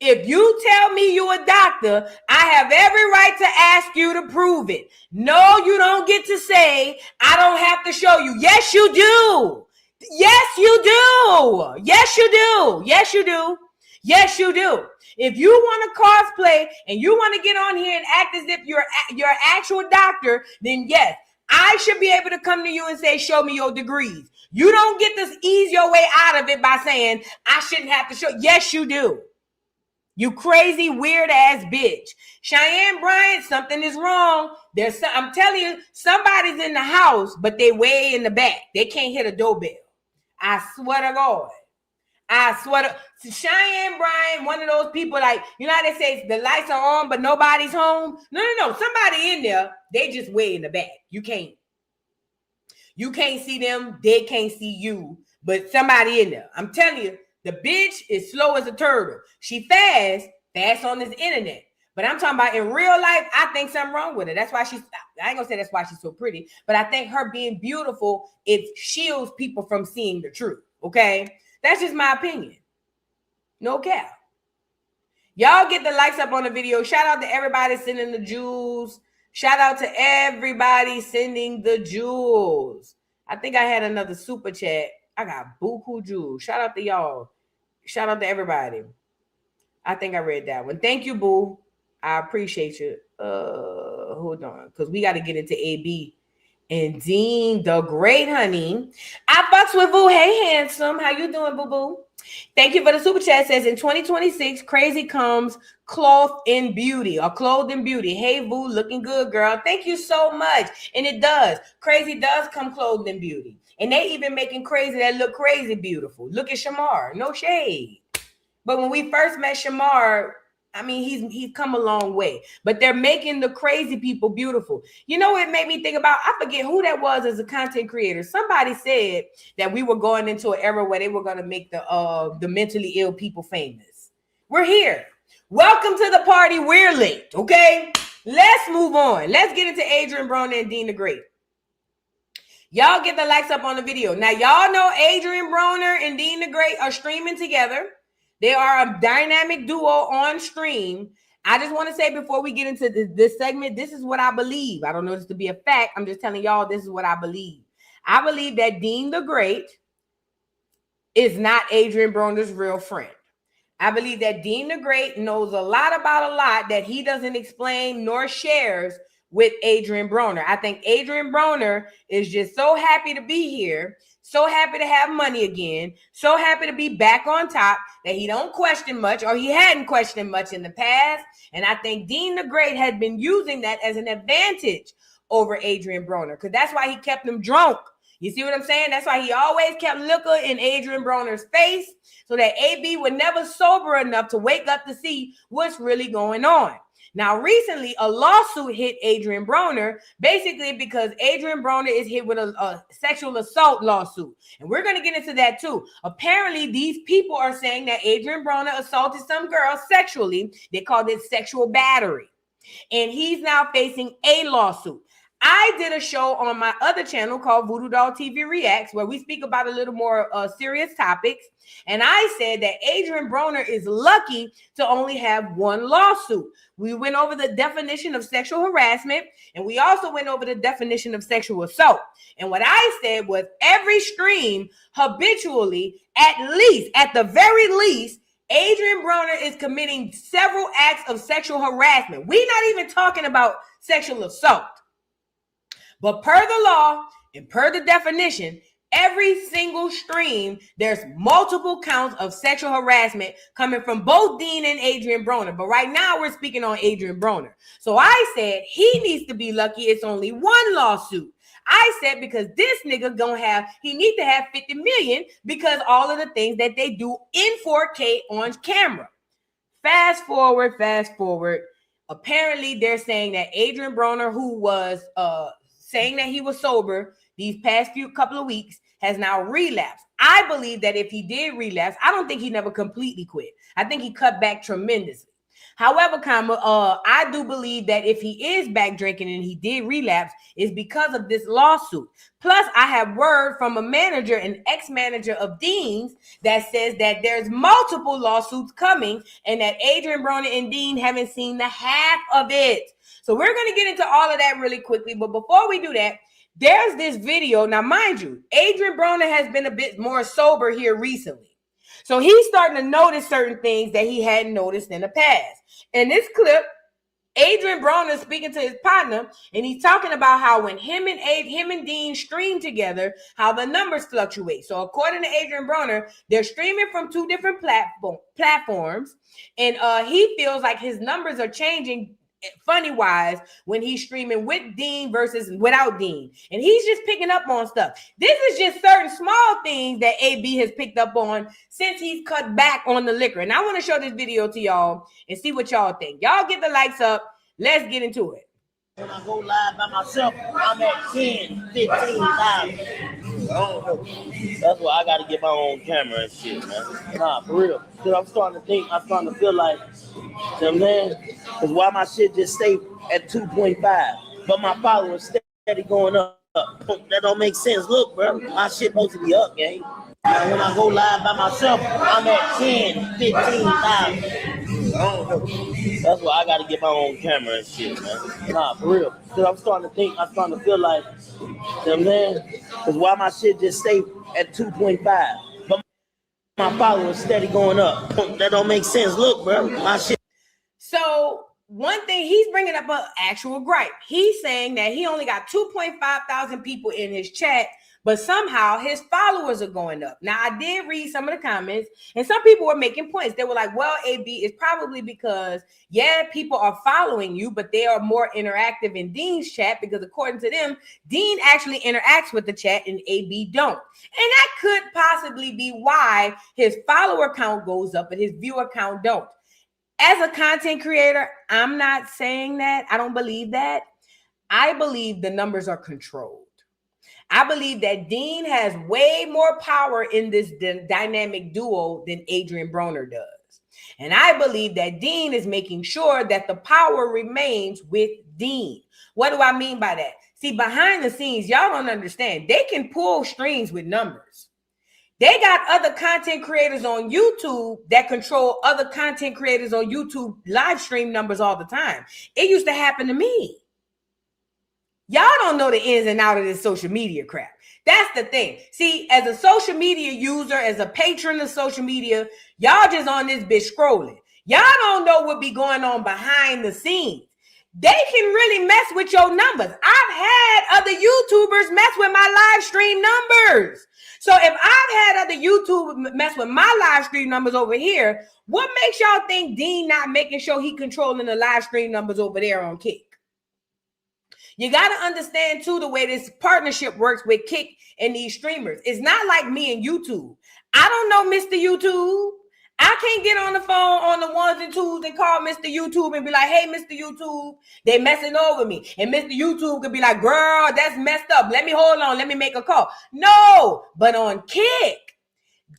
E: If you tell me you're a doctor, I have every right to ask you to prove it. No, you don't get to say, I don't have to show you. Yes, you do. Yes, you do. Yes, you do. Yes, you do. Yes, you do. If you want to cosplay and you want to get on here and act as if you're an actual doctor, then yes, I should be able to come to you and say, show me your degrees. You don't get to ease your way out of it by saying, I shouldn't have to show. Yes, you do. You crazy, weird ass bitch. Cheyenne Bryant, something is wrong. I'm telling you, somebody's in the house, but they way in the back. They can't hit a doorbell. I swear to God. I swear to Cheyenne Bryant, one of those people like, you know how they say the lights are on, but nobody's home? No. Somebody in there, they just way in the back. You can't see them. They can't see you, but somebody in there. I'm telling you, the bitch is slow as a turtle. She fast on this internet. But I'm talking about in real life, I think something wrong with her. That's why I ain't gonna say that's why she's so pretty, but I think her being beautiful, it shields people from seeing the truth. Okay? That's just my opinion. No cap. Y'all get the likes up on the video. Shout out to everybody sending the jewels. Shout out to everybody sending the jewels. I think I had another super chat. I got buku jewels. Shout out to y'all. Shout out to everybody. I think I read that one. Thank you, boo. I appreciate you. Hold on, because we got to get into AB and Dean the Great, honey. I fucks with boo. Hey, handsome. How you doing, boo-boo? Thank you for the super chat. It says in 2026, crazy comes clothed in beauty or clothed in beauty. Hey, boo, looking good, girl. Thank you so much. And it does. Crazy does come clothed in beauty. And they even making crazy that look crazy beautiful. Look at Shamar. No shade. But when we first met Shamar, I mean, he's come a long way. But they're making the crazy people beautiful. You know what it made me think about? I forget who that was as a content creator. Somebody said that we were going into an era where they were going to make the mentally ill people famous. We're here. Welcome to the party. We're late, okay? Let's move on. Let's get into Adrien Broner and Dean the Great. Y'all get the likes up on the video. Now, y'all know Adrien Broner and Dean the Great are streaming together. They are a dynamic duo on stream. I just want to say before we get into this segment, this is what I believe. I don't know this to be a fact. I'm just telling y'all this is what I believe. I believe that Dean the Great is not Adrien Broner's real friend. I believe that Dean the Great knows a lot about a lot that he doesn't explain nor shares with Adrien Broner. I think Adrien Broner is just so happy to be here, so happy to have money again, so happy to be back on top that he don't question much, or he hadn't questioned much in the past. And I think Dean the Great had been using that as an advantage over Adrien Broner, because that's why he kept him drunk. You see what I'm saying? That's why he always kept liquor in Adrien Broner's face so that AB would never sober enough to wake up to see what's really going on. Now, recently, a lawsuit hit Adrien Broner, basically because Adrien Broner is hit with a sexual assault lawsuit. And we're going to get into that too. Apparently, these people are saying that Adrien Broner assaulted some girl sexually. They called it sexual battery. And he's now facing a lawsuit. I did a show on my other channel called Voodoo Doll TV Reacts, where we speak about a little more serious topics. And I said that Adrien Broner is lucky to only have one lawsuit. We went over the definition of sexual harassment, and we also went over the definition of sexual assault. And what I said was every stream habitually, at the very least, Adrien Broner is committing several acts of sexual harassment. We're not even talking about sexual assault. But per the law and per the definition, Every single stream, there's multiple counts of sexual harassment coming from both Dean and Adrien Broner. But right now we're speaking on Adrien Broner. So I said he needs to be lucky it's only one lawsuit. I said because this nigga he need to have 50 million because all of the things that they do in 4K on camera. Fast forward. Apparently they're saying that Adrien Broner, who was saying that he was sober these past couple of weeks, has now relapsed. I believe that if he did relapse, I don't think he never completely quit. I think he cut back tremendously. However, I do believe that if he is back drinking and he did relapse, it's because of this lawsuit. Plus, I have word from a manager, an ex-manager of Dean's, that says that there's multiple lawsuits coming and that Adrien Broner and Dean haven't seen the half of it. So we're going to get into all of that really quickly. But before we do that, there's this video. Now, mind you, Adrien Broner has been a bit more sober here recently. So he's starting to notice certain things that he hadn't noticed in the past. In this clip, Adrien Broner is speaking to his partner, and he's talking about how when him and Dean stream together, how the numbers fluctuate. So according to Adrien Broner, they're streaming from two different platforms, and he feels like his numbers are changing funny wise when he's streaming with Dean versus without Dean, and he's just picking up on stuff. This is just certain small things that AB has picked up on since he's cut back on the liquor. And I want to show this video to y'all and see what y'all think. Y'all get the likes up. Let's get into it.
L: When I go live by myself, I'm at 10, 15,000. I don't know. That's why I got to get my own camera and shit, man. Nah, for real. Because I'm starting to feel like, you know what I'm saying? Because why my shit just stay at 2.5, but my followers steady going up. That don't make sense. Look, bro, my shit supposed to be up, gang. And when I go live by myself, I'm at 10, 15,000. I don't know. That's why I got to get my own camera and shit, man. Nah, for real. Because I'm starting to feel like, you know what I'm saying? Because why my shit just stay at 2.5, but my followers steady going up. That don't make sense. Look, bro, my shit.
E: So one thing, he's bringing up an actual gripe. He's saying that he only got 2.5 thousand people in his chat, but somehow his followers are going up. Now, I did read some of the comments, and some people were making points. They were like, well, AB, it's probably because, yeah, people are following you, but they are more interactive in Dean's chat because according to them, Dean actually interacts with the chat and AB don't. And that could possibly be why his follower count goes up, but his viewer count don't. As a content creator, I'm not saying that. I don't believe that. I believe the numbers are controlled. I believe that Dean has way more power in this dynamic duo than Adrien Broner does. And I believe that Dean is making sure that the power remains with Dean. What do I mean by that? See, behind the scenes, y'all don't understand. They can pull strings with numbers. They got other content creators on YouTube that control other content creators on YouTube live stream numbers all the time. It used to happen to me. Y'all don't know the ins and outs of this social media crap. That's the thing. See, as a social media user, as a patron of social media, y'all just on this bitch scrolling. Y'all don't know what be going on behind the scenes. They can really mess with your numbers. I've had other YouTubers mess with my live stream numbers. So if I've had other YouTubers mess with my live stream numbers over here, what makes y'all think Dean not making sure he controlling the live stream numbers over there on Kick? You got to understand, too, the way this partnership works with Kick and these streamers. It's not like me and YouTube. I don't know Mr. YouTube. I can't get on the phone on the ones and twos and call Mr. YouTube and be like, hey, Mr. YouTube, they messing over me. And Mr. YouTube could be like, girl, that's messed up. Let me hold on. Let me make a call. No, but on Kick,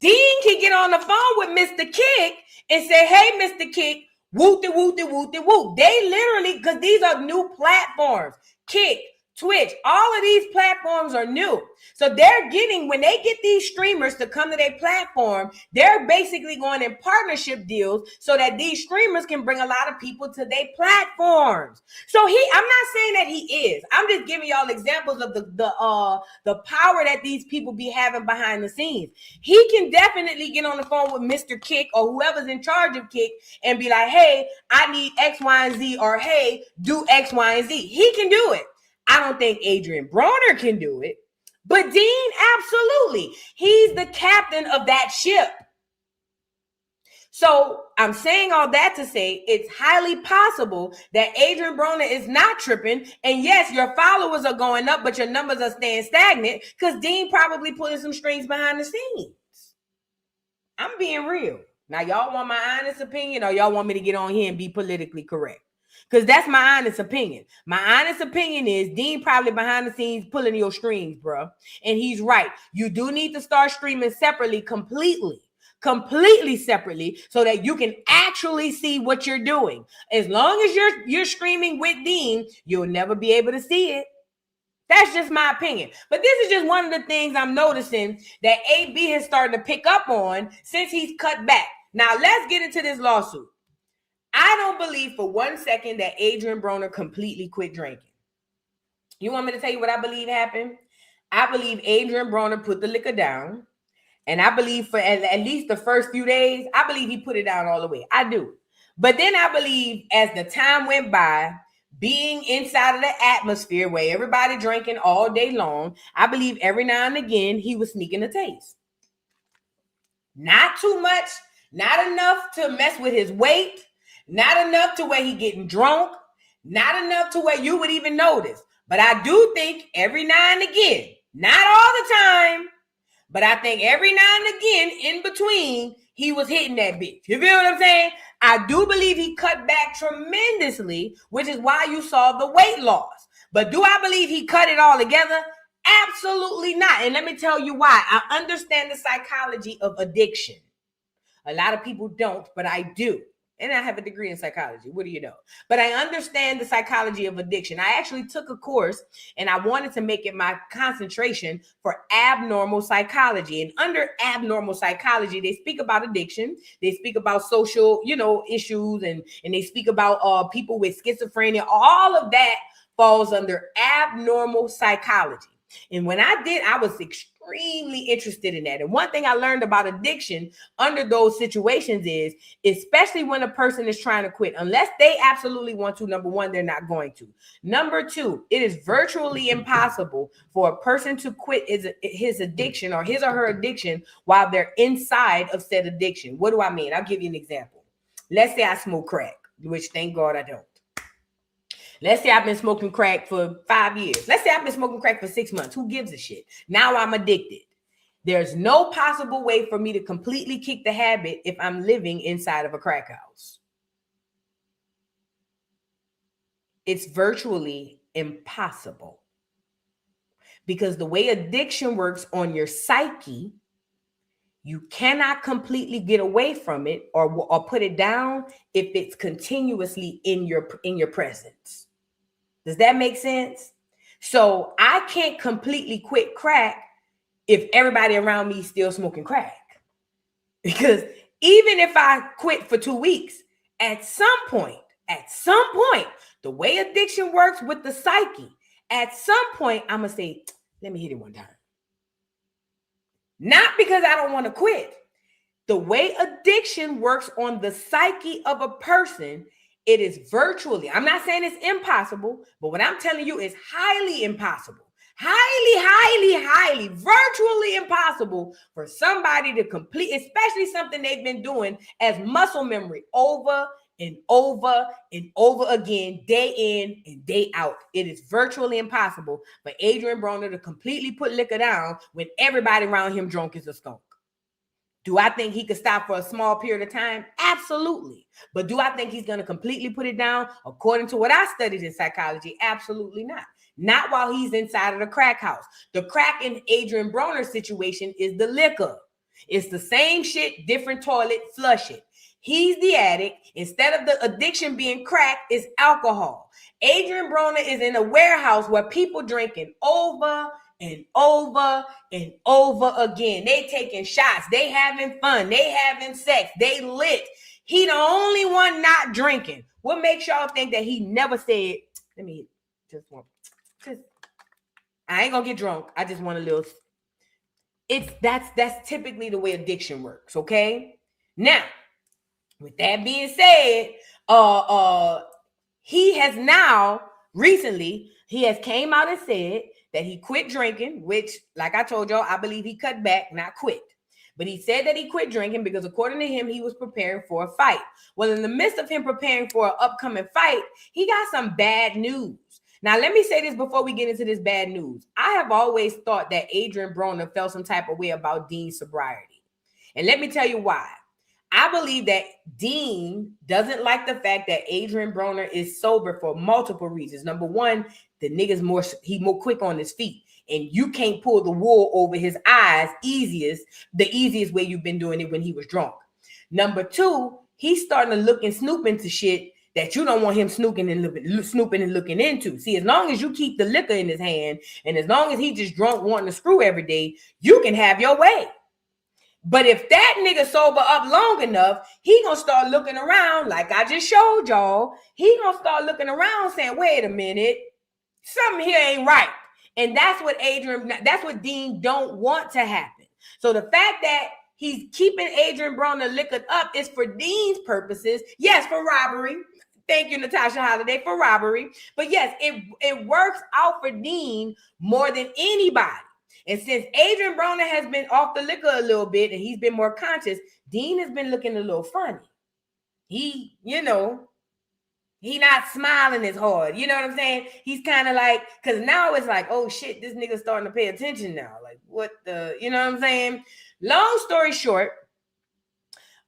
E: Dean can get on the phone with Mr. Kick and say, hey, Mr. Kick, wooty, wooty, wooty, woot. They literally, because these are new platforms. Kick, Twitch, all of these platforms are new. So they're getting, when they get these streamers to come to their platform, they're basically going in partnership deals so that these streamers can bring a lot of people to their platforms. So I'm not saying that he is. I'm just giving y'all examples of the power that these people be having behind the scenes. He can definitely get on the phone with Mr. Kick or whoever's in charge of Kick and be like, hey, I need X, Y, and Z, or hey, do X, Y, and Z. He can do it. I don't think Adrien Broner can do it, But Dean, absolutely. He's the captain of that ship. So I'm saying all that to say it's highly possible that Adrien Broner is not tripping. And yes, your followers are going up, but your numbers are staying stagnant because Dean probably pulling some strings behind the scenes. I'm being real. Now, y'all want my honest opinion or y'all want me to get on here and be politically correct? Because that's my honest opinion. My honest opinion is Dean probably behind the scenes pulling your strings, bro. And he's right. You do need to start streaming separately, completely separately, so that you can actually see what you're doing. As long as you're streaming with Dean, you'll never be able to see it. That's just my opinion. But this is just one of the things I'm noticing that AB has started to pick up on since he's cut back. Now, let's get into this lawsuit. I don't believe for 1 second that Adrien Broner completely quit drinking. You want me to tell you what I believe happened? I believe Adrien Broner put the liquor down. And I believe for at least the first few days, I believe he put it down all the way. I do. But then I believe as the time went by, being inside of the atmosphere where everybody drinking all day long, I believe every now and again he was sneaking a taste. Not too much, not enough to mess with his weight, not enough to where he getting drunk, not enough to where you would even notice. But I do think every now and again, not all the time, but I think every now and again in between, he was hitting that bitch. You feel what I'm saying? I do believe he cut back tremendously, which is why you saw the weight loss. But do I believe he cut it all together? Absolutely not. And let me tell you why. I understand the psychology of addiction. A lot of people don't, but I do. And I have a degree in psychology. What do you know? But I understand the psychology of addiction. I actually took a course and I wanted to make it my concentration for abnormal psychology. And under abnormal psychology, they speak about addiction. They speak about social, issues, and they speak about people with schizophrenia. All of that falls under abnormal psychology. And when I did, I was extremely interested in that. And one thing I learned about addiction under those situations is, especially when a person is trying to quit, unless they absolutely want to, number one, they're not going to. Number two, it is virtually impossible for a person to quit his addiction or his or her addiction while they're inside of said addiction. What do I mean? I'll give you an example. Let's say I smoke crack, which thank God I don't. Let's say I've been smoking crack for 5 years. Let's say I've been smoking crack for 6 months. Who gives a shit? Now I'm addicted. There's no possible way for me to completely kick the habit if I'm living inside of a crack house. It's virtually impossible. Because the way addiction works on your psyche, you cannot completely get away from it or put it down if it's continuously in your presence. Does that make sense? So I can't completely quit crack if everybody around me is still smoking crack. Because even if I quit for 2 weeks, at some point, the way addiction works with the psyche, at some point, I'm going to say, let me hit it one time. Not because I don't want to quit. The way addiction works on the psyche of a person, it is virtually, I'm not saying it's impossible, but what I'm telling you is highly impossible. Highly, virtually impossible for somebody to complete, especially something they've been doing as muscle memory over and over and over again, day in and day out. It is virtually impossible for Adrien Broner to completely put liquor down when everybody around him drunk as a skunk. Do I think he could stop for a small period of time? Absolutely. But do I think he's going to completely put it down? According to what I studied in psychology, absolutely not. Not while he's inside of the crack house. The crack in Adrien Broner's situation is the liquor. It's the same shit, different toilet, flush it. He's the addict. Instead of the addiction being crack, it's alcohol. Adrien Broner is in a warehouse where people drinking over and over and over again. They taking shots. They having fun. They having sex. They lit. He the only one not drinking. What makes y'all think that he never said, I ain't gonna get drunk. I just want a little. That's typically the way addiction works. Okay. Now, with that being said, he has now recently he has came out and said that he quit drinking, which, like I told y'all, I believe he cut back, not quit. But he said that he quit drinking because according to him, he was preparing for a fight. Well, in the midst of him preparing for an upcoming fight, he got some bad news. Now, let me say this before we get into this bad news. I have always thought that Adrien Broner felt some type of way about Dean's sobriety. And let me tell you why. I believe that Dean doesn't like the fact that Adrien Broner is sober for multiple reasons. Number one, the nigga's more quick on his feet. And you can't pull the wool over his eyes the easiest way you've been doing it when he was drunk. Number two, he's starting to look and snoop into shit that you don't want him snooping and looking into. See, as long as you keep the liquor in his hand, and as long as he just drunk wanting to screw every day, you can have your way. But if that nigga sober up long enough, he gonna start looking around like I just showed y'all. He gonna start looking around saying, wait a minute, something here ain't right. And that's what Dean don't want to happen. So the fact that he's keeping Adrien Broner liquored up is for Dean's purposes. Yes, for robbery. Thank you, Natasha Holiday, for robbery. But yes, it works out for Dean more than anybody. And since Adrien Broner has been off the liquor a little bit and he's been more conscious, Dean has been looking a little funny. He not smiling as hard. You know what I'm saying? He's kind of like, because now it's like, oh shit, this nigga's starting to pay attention now. Like, what the, you know what I'm saying? Long story short,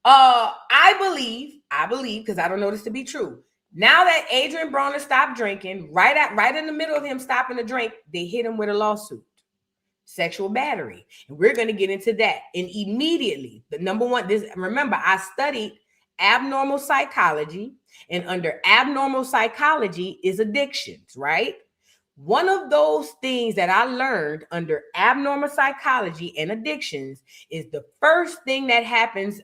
E: I believe, because I don't know this to be true. Now that Adrien Broner stopped drinking, right in the middle of him stopping to drink, they hit him with a lawsuit. Sexual battery. And we're going to get into that. And immediately, the number one, remember, I studied abnormal psychology, and under abnormal psychology is addictions, right? One of those things that I learned under abnormal psychology and addictions is the first thing that happens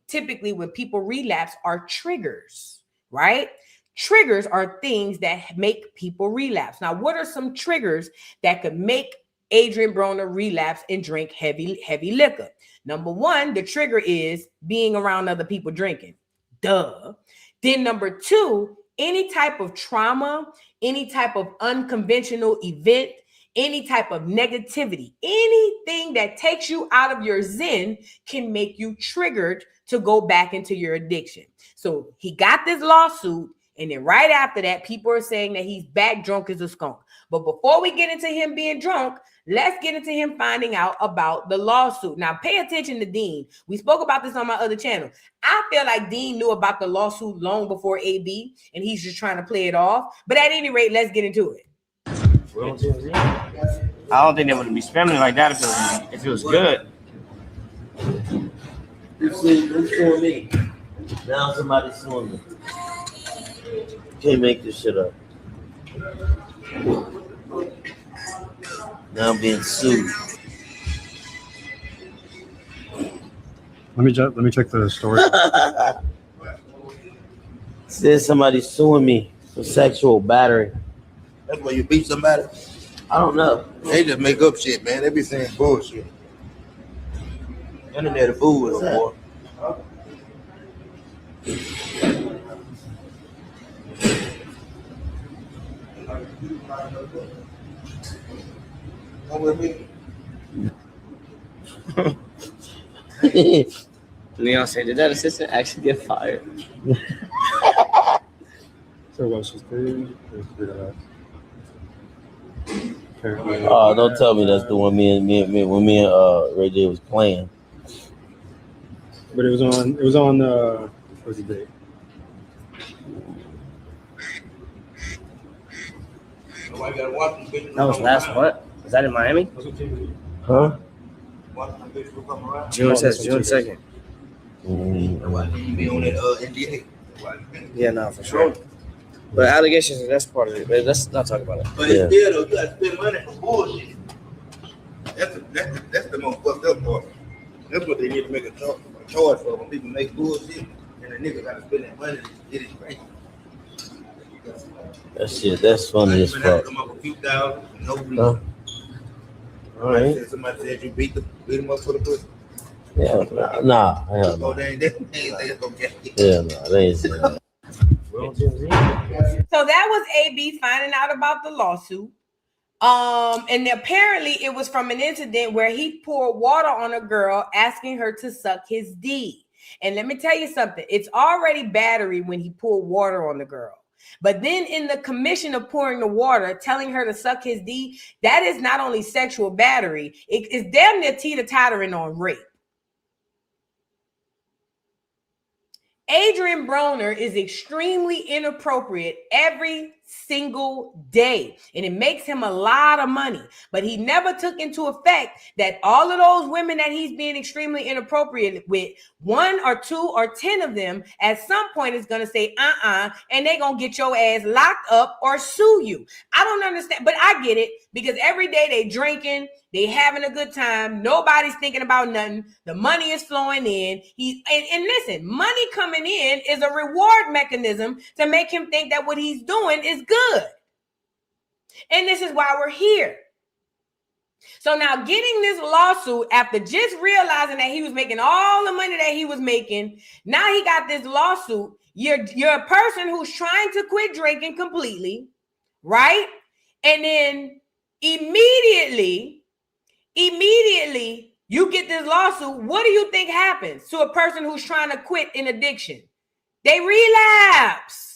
E: typically when people relapse are triggers, right? Triggers are things that make people relapse. Now, what are some triggers that could make Adrien Broner relapse and drink heavy liquor? Number one, the trigger is being around other people drinking. Duh. Then number two, any type of trauma, any type of unconventional event, any type of negativity, anything that takes you out of your zen can make you triggered to go back into your addiction. So he got this lawsuit, and then right after that, people are saying that he's back drunk as a skunk. But before we get into him being drunk, let's get into him finding out about the lawsuit. Now, pay attention to Dean. We spoke about this on my other channel. I feel like Dean knew about the lawsuit long before AB, and he's just trying to play it off. But at any rate, let's get into it.
L: I don't think they would be spamming like that if it was good. You see, who's suing me? Now somebody's suing me. Can't make this shit up. Now I'm being sued.
M: Let me check the story.
L: Says somebody's suing me for sexual battery.
N: That's why you beat somebody?
L: I don't know.
N: They just make up shit, man. They be saying bullshit. Internet a fool with them, boy. Come with me.
O: Leon said, did that assistant actually get fired?
M: So what's his thing?
L: Oh, don't tell me that's the one when me and Ray J was playing.
M: But it was on what was the date?
O: That was last what? Was that in Miami?
L: Huh?
O: June 2nd.
N: Be on that NDA.
O: Yeah, no, for sure. But allegations, that's part of it. But let's not talk about it.
N: But it's still though, you gotta spend money for bullshit. That's the most fucked up part. That's what they need to make a charge for when people make bullshit and the nigga gotta spend that money. It is crazy.
L: That shit, that's funny as fuck.
N: Come up a few thousand, no reason.
L: Huh? All right.
N: Somebody said you beat him up for the pussy.
L: Yeah, nah, hell no.
N: Oh, they ain't okay.
L: Yeah, no, they ain't saying that.
E: So that was AB finding out about the lawsuit. And apparently it was from an incident where he poured water on a girl, asking her to suck his D. And let me tell you something, it's already battery when he poured water on the girl. But then in the commission of pouring the water, telling her to suck his D, that is not only sexual battery, it's damn near teeter-tottering on rape. Adrien Broner is extremely inappropriate every single day, and it makes him a lot of money. But he never took into effect that all of those women that he's being extremely inappropriate with, 1 or 2 or 10 of them at some point is going to say and they're going to get your ass locked up or sue you. I don't understand, but I get it, because every day they drinking, they having a good time, nobody's thinking about nothing, the money is flowing in. And listen, money coming in is a reward mechanism to make him think that what he's doing is good. And this is why we're here. So now getting this lawsuit after just realizing that he was making all the money that he was making, now he got this lawsuit. You're a person who's trying to quit drinking completely, right? And then immediately you get this lawsuit. What do you think happens to a person who's trying to quit an addiction? They relapse.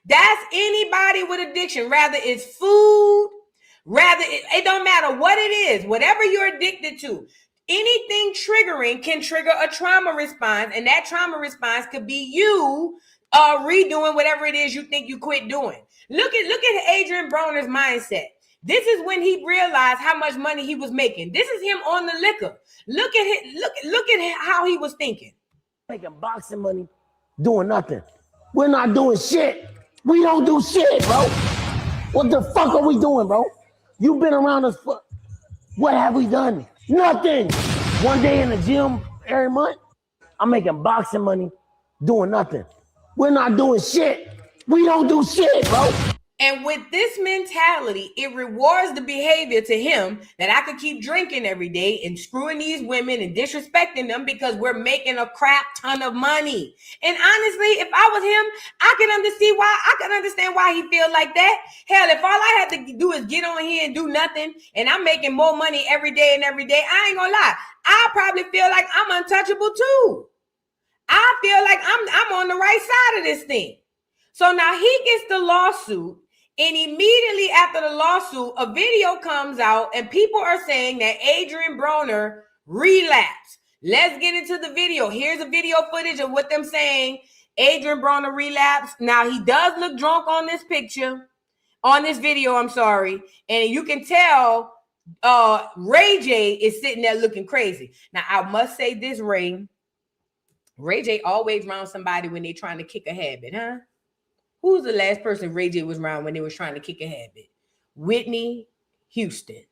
E: That's anybody with addiction. Rather it's food, it don't matter what it is, whatever you're addicted to. Anything triggering can trigger a trauma response, and that trauma response could be you redoing whatever it is you think you quit doing. Look at Adrien Broner's mindset. This is when he realized how much money he was making. This is him on the liquor. Look at how he was thinking.
L: Making boxing money, doing nothing. We're not doing shit. We don't do shit, bro. What the fuck are we doing, bro? You've been around us for, what have we done? Nothing. One day in the gym every month, I'm making boxing money, doing nothing. We're not doing shit. We don't do shit, bro.
E: And with this mentality, it rewards the behavior to him that I could keep drinking every day and screwing these women and disrespecting them because we're making a crap ton of money. And honestly, if I was him, I can understand why he feels like that. Hell, if all I had to do is get on here and do nothing, and I'm making more money every day, I ain't gonna lie, I probably feel like I'm untouchable too. I feel like I'm on the right side of this thing. So now he gets the lawsuit. And immediately after the lawsuit, a video comes out and people are saying that Adrien Broner relapsed. Let's get into the video. Here's a video footage of what them saying. Adrien Broner relapsed. Now, he does look drunk on this video, I'm sorry. And you can tell Ray J is sitting there looking crazy. Now, I must say this, Ray J always around somebody when they're trying to kick a habit, huh? Who's the last person Ray J was around when they was trying to kick a habit? Whitney Houston.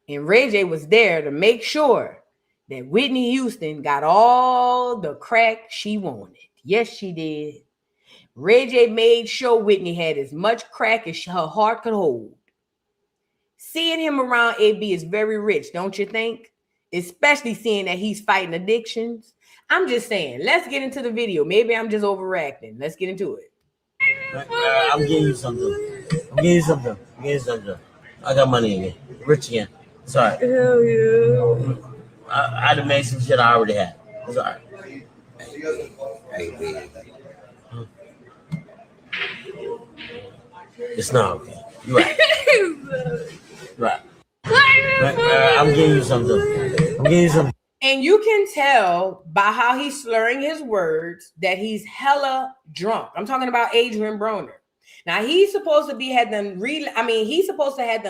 E: And Ray J was there to make sure that Whitney Houston got all the crack she wanted. Yes, she did. Ray J made sure Whitney had as much crack as her heart could hold. Seeing him around AB is very rich, don't you think? Especially seeing that he's fighting addictions. I'm just saying, let's get into the video. Maybe I'm just overreacting. Let's get into it.
L: I'm getting you something. I got money again. Rich again. Sorry.
E: Hell yeah.
L: I done made some shit I already had. It's all right. It's not okay. You're right. Right. I'm getting you something.
E: And you can tell by how he's slurring his words that he's hella drunk. I'm talking about Adrien Broner. Now he's supposed to have done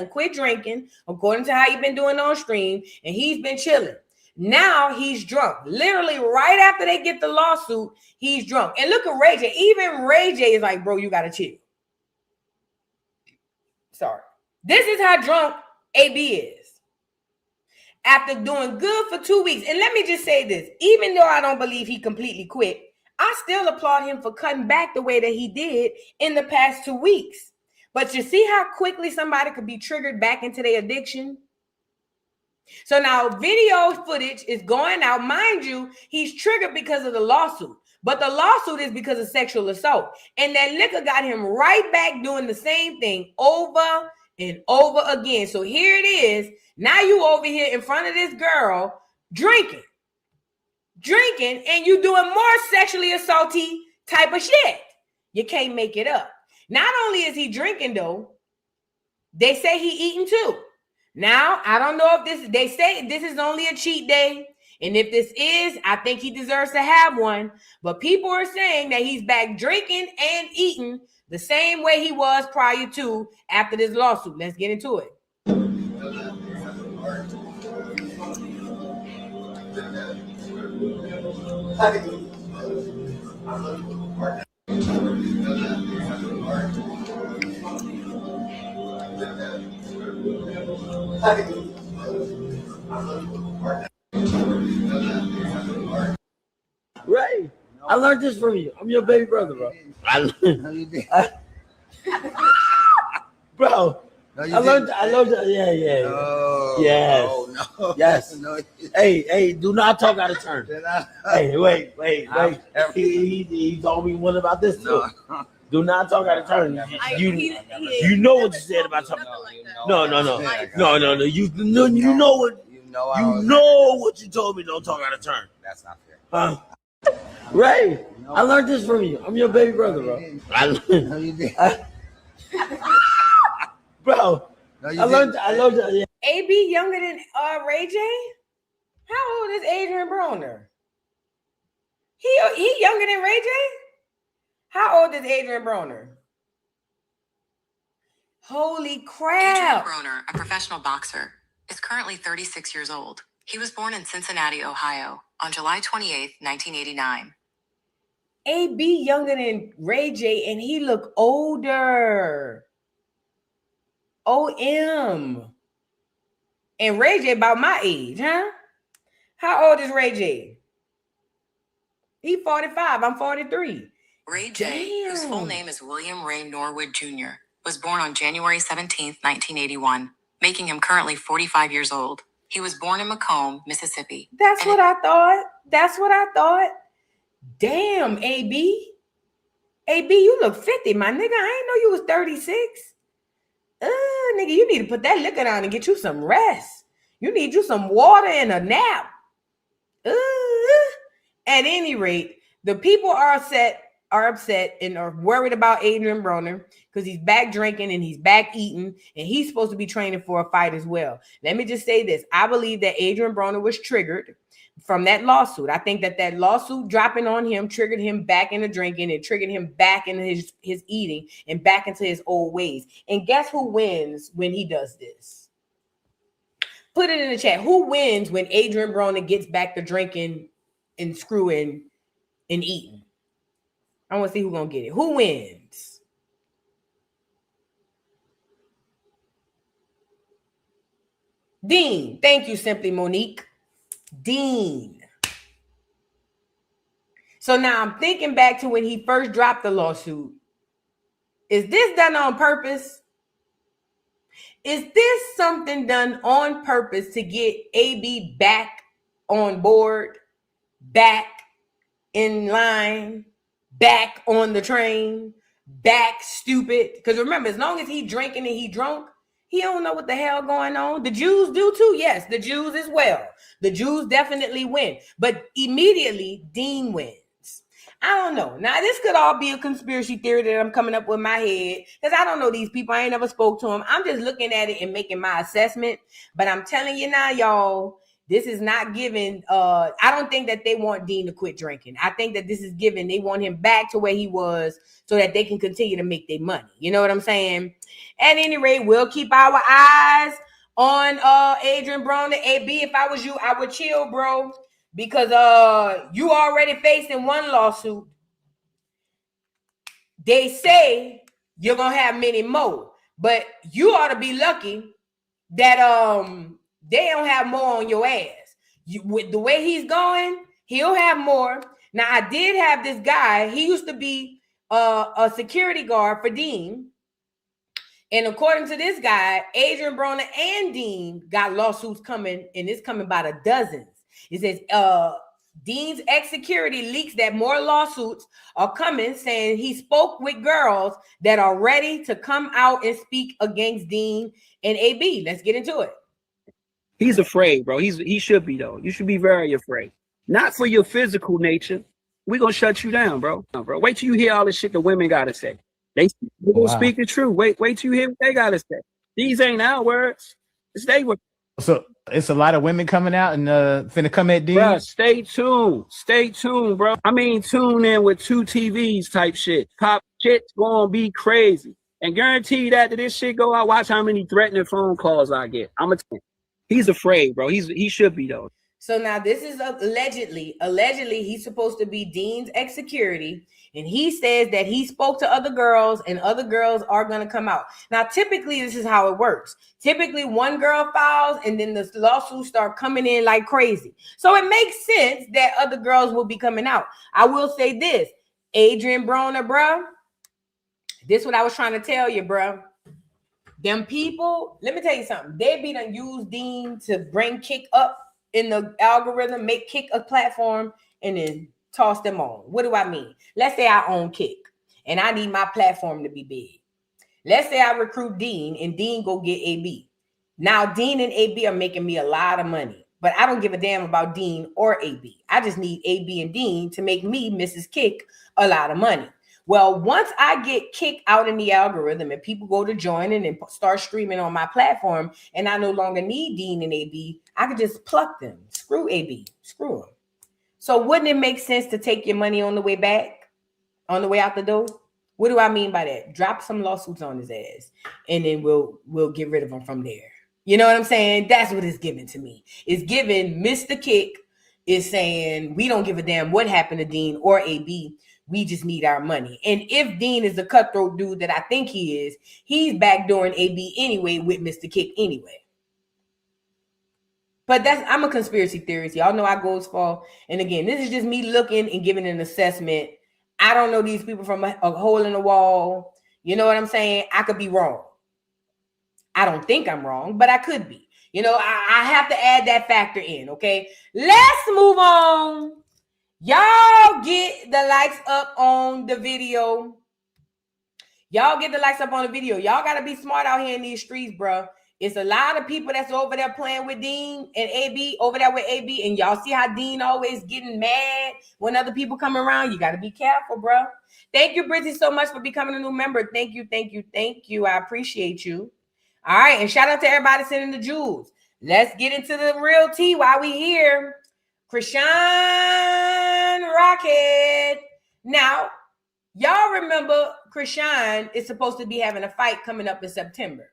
E: quit drinking according to how he's been doing on stream, and he's been chilling. Now he's drunk. Literally right after they get the lawsuit, he's drunk. And look at Ray J. Even Ray J is like, bro, you gotta chill. Sorry. This is how drunk AB is. After doing good for 2 weeks. And let me just say this, even though I don't believe he completely quit, I still applaud him for cutting back the way that he did in the past 2 weeks. But you see how quickly somebody could be triggered back into their addiction? So now video footage is going out. Mind you, he's triggered because of the lawsuit. But the lawsuit is because of sexual assault. And that liquor got him right back doing the same thing over and over again. So here it is. Now you over here in front of this girl drinking, and you doing more sexually assaulty type of shit. You can't make it up. Not only is he drinking though, they say he eating too. Now, I don't know if they say this is only a cheat day. And if this is, I think he deserves to have one. But people are saying that he's back drinking and eating the same way he was prior to after this lawsuit. Let's get into it.
L: Ray, I learned this from you. I'm your baby brother, bro. Bro, I learned. Yeah. Yes.
N: Oh, no.
L: Yes.
N: No.
L: Hey, do not talk out of turn. Hey, wait. He told me one about this too. Do not talk out of turn. You know what you said about talking. No. You know what you told me. Don't talk out of turn.
N: That's not fair.
L: Ray, I learned this from you. I'm your baby brother, bro. Bro, I learned. Yeah.
E: AB younger than Ray J? How old is Adrien Broner? He younger than Ray J? How old is Adrien Broner? Holy crap.
P: Adrien Broner, a professional boxer, is currently 36 years old. He was born in Cincinnati, Ohio on July 28, 1989.
E: AB younger than Ray J and he look older. OM. And Ray J about my age, huh? How old is Ray J? He 45, I'm 43.
P: Ray J, whose full name is William Ray Norwood Jr., was born on January 17, 1981, making him currently 45 years old. He was born in Macomb, Mississippi.
E: That's what I thought. Damn, AB. AB, you look 50, my nigga. I ain't know you was 36. Nigga, you need to put that liquor down and get you some rest. You need you some water and a nap. At any rate, the people are upset and are worried about Adrien Broner because he's back drinking and he's back eating and he's supposed to be training for a fight as well. Let me just say this. I believe that Adrien Broner was triggered from that lawsuit. I think that lawsuit dropping on him triggered him back into drinking and triggered him back into his eating and back into his old ways. And guess who wins when he does this? Put it in the chat. Who wins when Adrien Broner gets back to drinking and screwing and eating? I want to see who's going to get it. Who wins? Dean. Thank you, Simply Monique. Dean. So now I'm thinking back to when he first dropped the lawsuit. Is this done on purpose? Is this something done on purpose to get AB back on board, back in line, back on the train, back stupid? Because remember, as long as he drinking and he drunk, he don't know what the hell going on. The Jews do too. Yes, the Jews as well. The Jews definitely win. But immediately, Dean wins. I don't know. Now, this could all be a conspiracy theory that I'm coming up with in my head because I don't know these people. I ain't never spoke to them. I'm just looking at it and making my assessment. But I'm telling you now, y'all, this is not given. I don't think that they want Dean to quit drinking. I think that this is given. They want him back to where he was so that they can continue to make their money. You know what I'm saying? At any rate, we'll keep our eyes on Adrien Broner. AB, if I was you, I would chill, bro. Because you already facing one lawsuit. They say you're gonna have many more, but you ought to be lucky that they don't have more on your ass. With the way he's going, he'll have more. Now, I did have this guy. He used to be a security guard for Dean. And according to this guy, Adrien Broner and Dean got lawsuits coming, and it's coming by the dozens. It says Dean's ex-security leaks that more lawsuits are coming, saying he spoke with girls that are ready to come out and speak against Dean and AB. Let's get into it.
Q: He's afraid, bro. He should be, though. You should be very afraid. Not for your physical nature. We're going to shut you down, bro. Wait till you hear all the shit the women got to say. They will speak the truth. Wait till you hear what they got to say. These ain't our words. It's they words.
R: So it's a lot of women coming out and finna come at Dean.
Q: Bro, stay tuned, bro. I mean, tune in with 2 TVs type shit. Pop shit's gonna be crazy. And guarantee that this shit go out, watch how many threatening phone calls I get. He's afraid, bro. He should be, though.
E: So now this is allegedly he's supposed to be Dean's ex-security, and he says that he spoke to other girls and other girls are going to come out. Now, typically, this is how it works. Typically, one girl files and then the lawsuits start coming in like crazy. So it makes sense that other girls will be coming out. I will say this, Adrien Broner, bro, this is what I was trying to tell you, bro. Them people, let me tell you something. They be done use Dean to bring Kick up in the algorithm, make Kick a platform, and then toss them on. What do I mean? Let's say I own Kick, and I need my platform to be big. Let's say I recruit Dean, and Dean go get AB. Now, Dean and AB are making me a lot of money, but I don't give a damn about Dean or AB. I just need AB and Dean to make me, Mrs. Kick, a lot of money. Well, once I get kicked out in the algorithm and people go to join in and start streaming on my platform, and I no longer need Dean and AB, I could just pluck them. Screw AB. Screw them. So wouldn't it make sense to take your money on the way back, on the way out the door? What do I mean by that? Drop some lawsuits on his ass, and then we'll get rid of him from there. You know what I'm saying? That's what it's giving to me. It's giving Mr. Kick is saying we don't give a damn what happened to Dean or AB. We just need our money. And if Dean is the cutthroat dude that I think he is, he's backdooring AB anyway with Mr. Kick anyway. But I'm a conspiracy theorist. Y'all know I go as far. And again, this is just me looking and giving an assessment. I don't know these people from a hole in the wall. You know what I'm saying? I could be wrong. I don't think I'm wrong, but I could be. You know, I have to add that factor in, okay? Let's move on. Y'all get the likes up on the video. Y'all get the likes up on the video. Y'all got to be smart out here in these streets, bro. It's a lot of people that's over there playing with Dean and AB, over there with AB, and y'all see how Dean always getting mad when other people come around. You got to be careful, bro. Thank you, Bridget, so much for becoming a new member. Thank you. I appreciate you. All right, and shout out to everybody sending the jewels. Let's get into the real tea while we here. Chrisean Rocket. Now, y'all remember Chrisean is supposed to be having a fight coming up in September.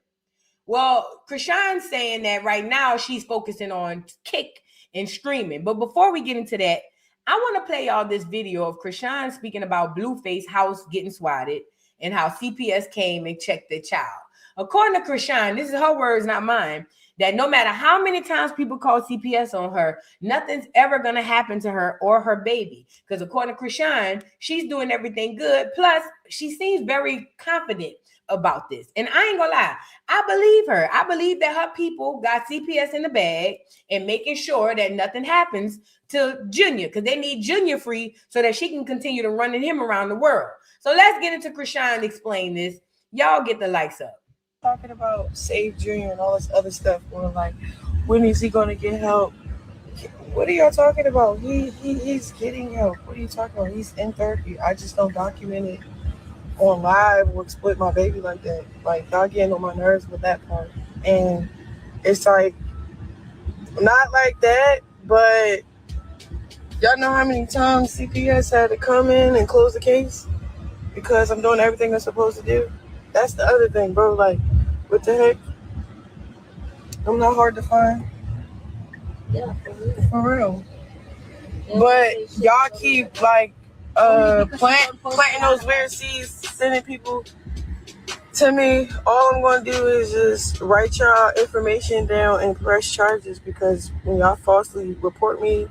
E: Well, Chrisean's saying that right now she's focusing on Kick and streaming. But before we get into that, I want to play y'all this video of Chrisean speaking about Blueface house getting swatted and how CPS came and checked their child. According to Chrisean, this is her words, not mine, that no matter how many times people call CPS on her, nothing's ever going to happen to her or her baby. Because according to Chrisean, she's doing everything good. Plus, she seems very confident about this. And I ain't gonna lie, I believe her. I believe that her people got CPS in the bag and making sure that nothing happens to Junior, because they need Junior free so that she can continue to run him around the world. So let's get into Chrisean and explain this. Y'all get the likes up.
S: Talking about Save Junior and all this other stuff. We're like, when is he gonna get help? What are y'all talking about? He's getting help. What are you talking about? He's in therapy. I just don't document it on live or exploit my baby like that. Like, y'all getting on my nerves with that part. And it's like, not like that, but y'all know how many times CPS had to come in and close the case because I'm doing everything I'm supposed to do? That's the other thing, bro. Like, what the heck? I'm not hard to find.
I: Yeah,
S: for real. But y'all keep like planting those weird seeds, sending people to me. All I'm gonna do is just write y'all information down and press charges, because when y'all falsely report me,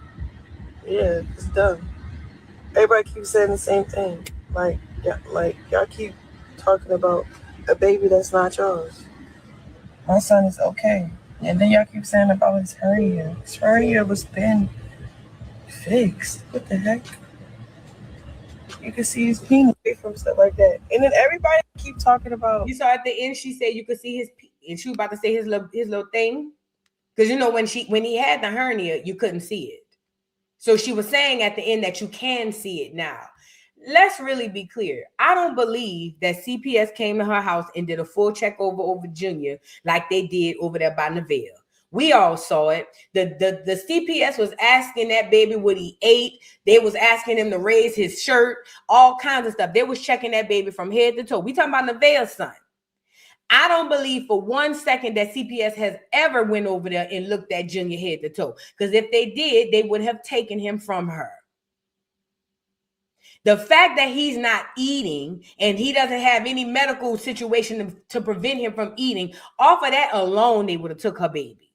S: yeah, it's done. Everybody keeps saying the same thing. Like y'all keep talking about a baby that's not yours. My son is okay. And then y'all keep saying about his hernia. His hernia was been fixed. What the heck? You can see his penis from stuff like that. And then everybody keep talking about.
E: You saw at the end, she said you could see his, and she was about to say his little thing. Because you know, when he had the hernia, you couldn't see it. So she was saying at the end that you can see it now. Let's really be clear. I don't believe that CPS came to her house and did a full check over Junior like they did over there by Neville. We all saw it. The CPS was asking that baby what he ate. They was asking him to raise his shirt, all kinds of stuff. They was checking that baby from head to toe. We talking about Nevaeh's son. I don't believe for 1 second that CPS has ever went over there and looked at Junior head to toe. Because if they did, they would have taken him from her. The fact that he's not eating and he doesn't have any medical situation to prevent him from eating, off of that alone, they would have took her baby.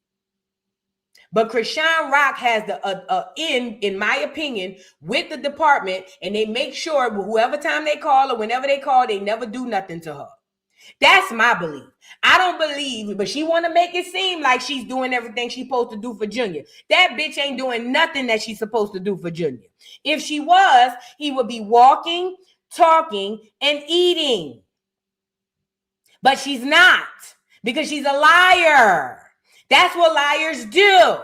E: But Chrisean Rock has the in my opinion, with the department, and they make sure whoever time they call or whenever they call, they never do nothing to her. That's my belief. I don't believe, but she want to make it seem like she's doing everything she's supposed to do for Junior. That bitch ain't doing nothing that she's supposed to do for Junior. If she was, he would be walking, talking, and eating. But she's not, because she's a liar. That's what liars do.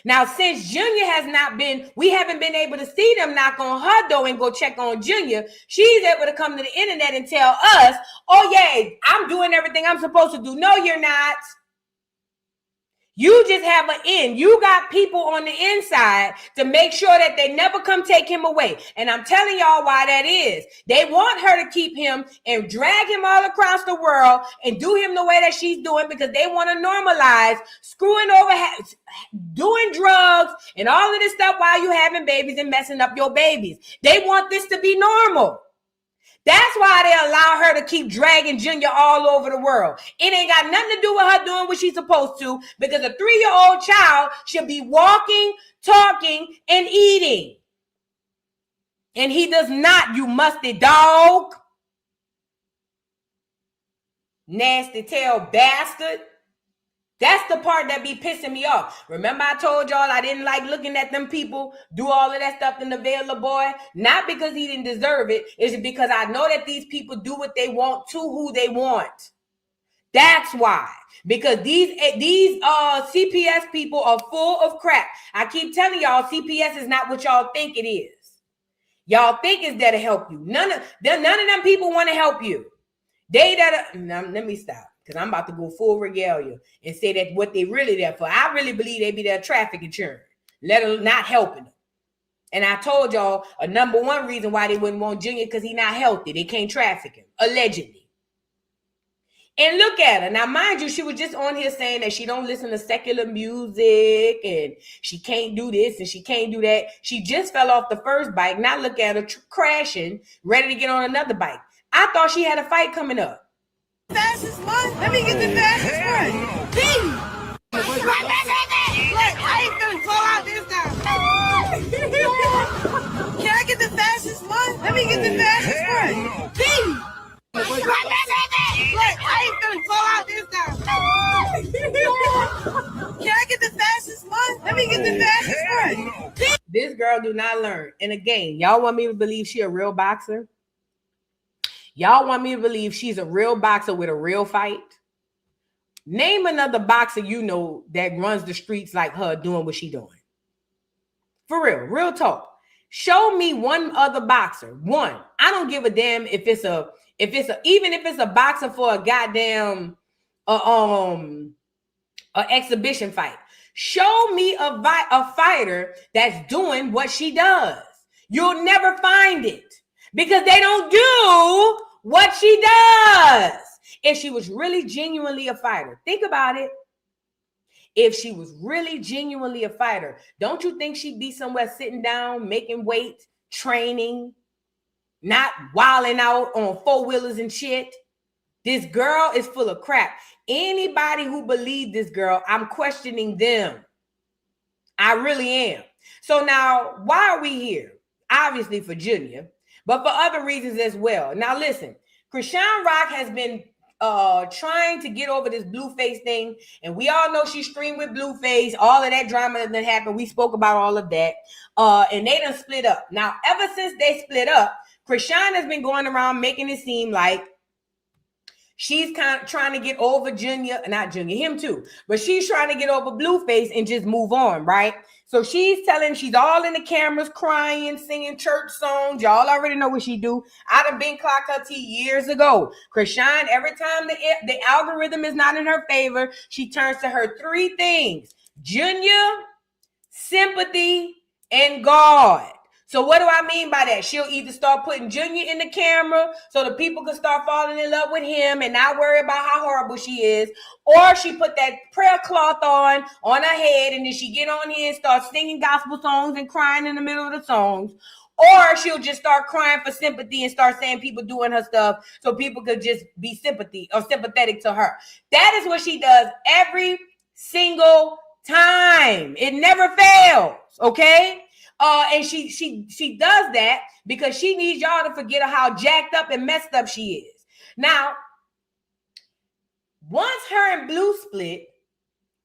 E: Now, since Junior has not been, we haven't been able to see them knock on her door and go check on Junior. She's able to come to the internet and tell us, oh, yeah, I'm doing everything I'm supposed to do. No, you're not. You just have an in. You got people on the inside to make sure that they never come take him away. And I'm telling y'all why that is. They want her to keep him and drag him all across the world and do him the way that she's doing, because they want to normalize screwing over, doing drugs and all of this stuff while you having babies and messing up your babies. They want this to be normal. That's why they allow her to keep dragging Junior all over the world. It ain't got nothing to do with her doing what she's supposed to, because a 3-year-old child should be walking, talking, and eating. And he does not, you musty dog. Nasty tail bastard. That's the part that be pissing me off. Remember I told y'all I didn't like looking at them people do all of that stuff to Nevaeh boy? Not because he didn't deserve it. It's because I know that these people do what they want to who they want. That's why. Because these CPS people are full of crap. I keep telling y'all, CPS is not what y'all think it is. Y'all think it's there to help you. None of them people want to help you. Let me stop. Because I'm about to go full regalia and say that what they really there for. I really believe they be there trafficking children, not helping them. And I told y'all a number one reason why they wouldn't want Junior, because he's not healthy. They can't traffic him, allegedly. And look at her. Now, mind you, she was just on here saying that she don't listen to secular music and she can't do this and she can't do that. She just fell off the first bike. Now look at her crashing, ready to get on another bike. I thought she had a fight coming up.
C: Fastest one? Let me get the fastest one. Look, I ain't gonna fall out this time. Can I get the fastest one? Let me get the fastest one. Look, I ain't gonna fall out this time. Can I get the fastest one? Let me get the fastest one.
E: This girl do not learn. And again, y'all want me to believe she a real boxer? Y'all want me to believe she's a real boxer with a real fight? Name another boxer you know that runs the streets like her doing what she doing. For real talk. Show me one other boxer. One. I don't give a damn if it's even if it's a boxer for a goddamn exhibition fight. Show me a fighter that's doing what she does. You'll never find it. Because they don't do what she does. If she was really genuinely a fighter, think about it. If she was really genuinely a fighter, don't you think she'd be somewhere sitting down, making weight, training, not wilding out on 4-wheelers and shit? This girl is full of crap. Anybody who believes this girl, I'm questioning them. I really am. So now, why are we here? Obviously for Junior, but for other reasons as well. Now listen, Chrisean Rock has been trying to get over this Blueface thing, and we all know she streamed with Blueface. All of that drama that happened, we spoke about all of that. And they done split up. Now, ever since they split up, Chrisean has been going around making it seem like she's kind of trying to get over him too, but she's trying to get over Blueface and just move on, right? So she's all in the cameras, crying, singing church songs. Y'all already know what she do. I done been clock her tea years ago. Chrisean, every time the algorithm is not in her favor, she turns to her three things: Junior, sympathy, and God. So what do I mean by that? She'll either start putting Junior in the camera so the people can start falling in love with him and not worry about how horrible she is, or she put that prayer cloth on her head and then she get on here and start singing gospel songs and crying in the middle of the songs, or she'll just start crying for sympathy and start saying people doing her stuff so people could just be sympathetic to her. That is what she does every single time. It never fails, okay? And she does that because she needs y'all to forget how jacked up and messed up she is. Now, once her and Blue split,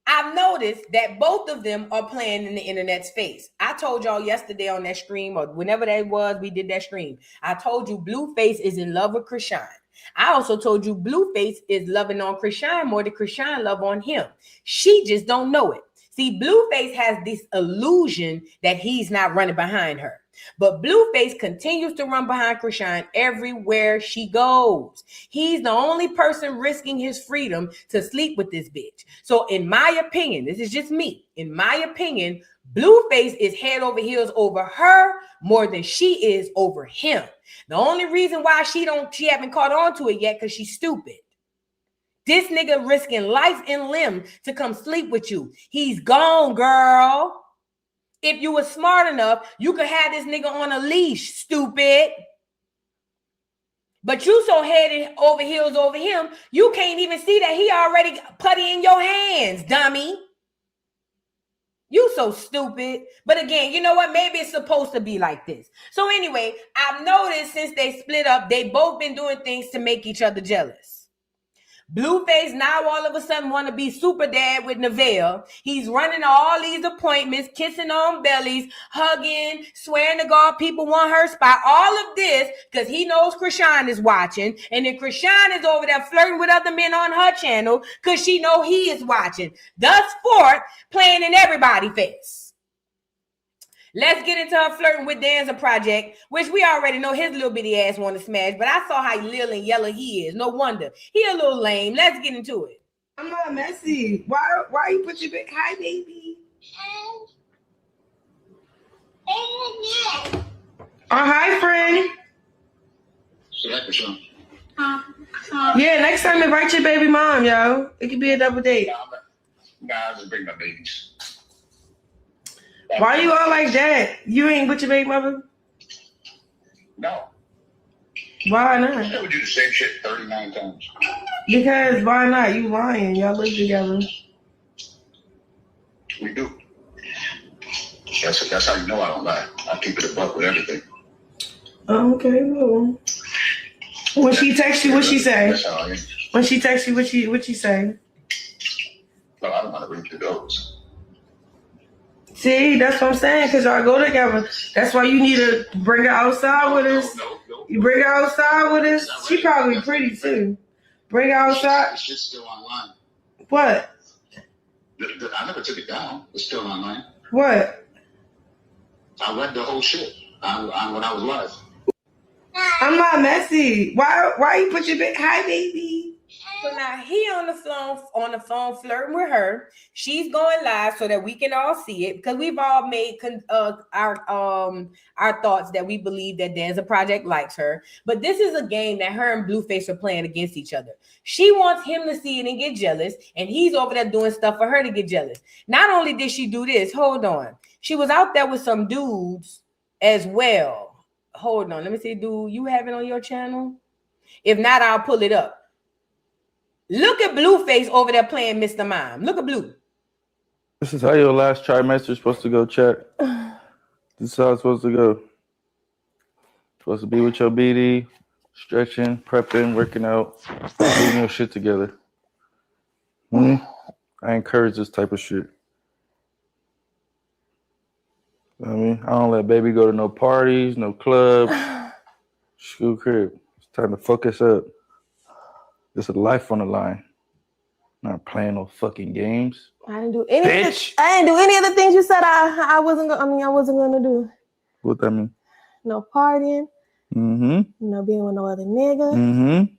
E: I've noticed that both of them are playing in the internet's face. I told y'all yesterday on that stream, or whenever that was, we did that stream. I told you Blueface is in love with Chrisean. I also told you Blueface is loving on Chrisean more than Chrisean love on him. She just don't know it. See, Blueface has this illusion that he's not running behind her. But Blueface continues to run behind Chrisean everywhere she goes. He's the only person risking his freedom to sleep with this bitch. So in my opinion, this is just me. In my opinion, Blueface is head over heels over her more than she is over him. The only reason why she haven't caught on to it yet because she's stupid. This nigga risking life and limb to come sleep with you. He's gone, girl. If you were smart enough, you could have this nigga on a leash, stupid. But you so headed over heels over him, you can't even see that he already putty in your hands, dummy. You so stupid. But again, you know what? Maybe it's supposed to be like this. So anyway, I've noticed since they split up, they both been doing things to make each other jealous. Blueface now all of a sudden want to be super dad with Neville. He's running all these appointments, kissing on bellies, hugging, swearing to God people want her spot. All of this because he knows Chrisean is watching. And then Chrisean is over there flirting with other men on her channel because she know he is watching. Thus forth, playing in everybody's face. Let's get into her flirting with Danza Project, which we already know his little bitty ass want to smash, but I saw how little and yellow he is. No wonder. He a little lame. Let's get into it.
S: I'm not messy. Why you put your big hi, baby? Oh, hi, friend. Yeah, next time invite your baby mom, yo. It could be a double date.
T: Nah, I just bring my babies.
S: Why you all like that? You ain't with your baby mother?
T: No.
S: Why not?
T: I would do the same shit 39 times.
S: Because why not? You lying. Y'all live together.
T: We do. That's how you know I don't lie. I keep it a buck with everything.
S: Oh, okay, well. When she text you, what she say?
T: That's how I am.
S: When she text you, what she say?
T: Well, I don't want to reach the doors.
S: See, that's what I'm saying, because y'all go together. That's why you need to bring her outside with us.
T: No.
S: You bring her outside with us. She probably pretty, too. Bring her outside.
T: It's just still online.
S: What?
T: I never took it down. It's still online.
S: What?
T: I read the whole shit on when I was live.
S: I'm not messy. Why you put your hi, baby?
E: So now he on the phone flirting with her. She's going live so that we can all see it because we've all made our thoughts that we believe that Danza Project likes her. But this is a game that her and Blueface are playing against each other. She wants him to see it and get jealous, and he's over there doing stuff for her to get jealous. Not only did she do this, hold on. She was out there with some dudes as well. Hold on, let me see, dude, you have it on your channel? If not, I'll pull it up. Look at Blueface over there playing Mr. Mime. Look at Blue.
U: This is how your last trimester is supposed to go, chat. This is how it's supposed to go. Supposed to be with your BD. stretching, prepping, working out, getting your shit together. I encourage this type of shit. I mean, I don't let baby go to no parties, no clubs, school crib. It's time to focus up. There's a life on the line. Not playing no fucking games.
S: I didn't do any.
U: Bitch.
S: I didn't do any of the things you said. I wasn't. I wasn't gonna do.
U: What that mean?
S: No partying.
U: Mm-hmm.
S: No being with no other nigga.
U: Mm-hmm.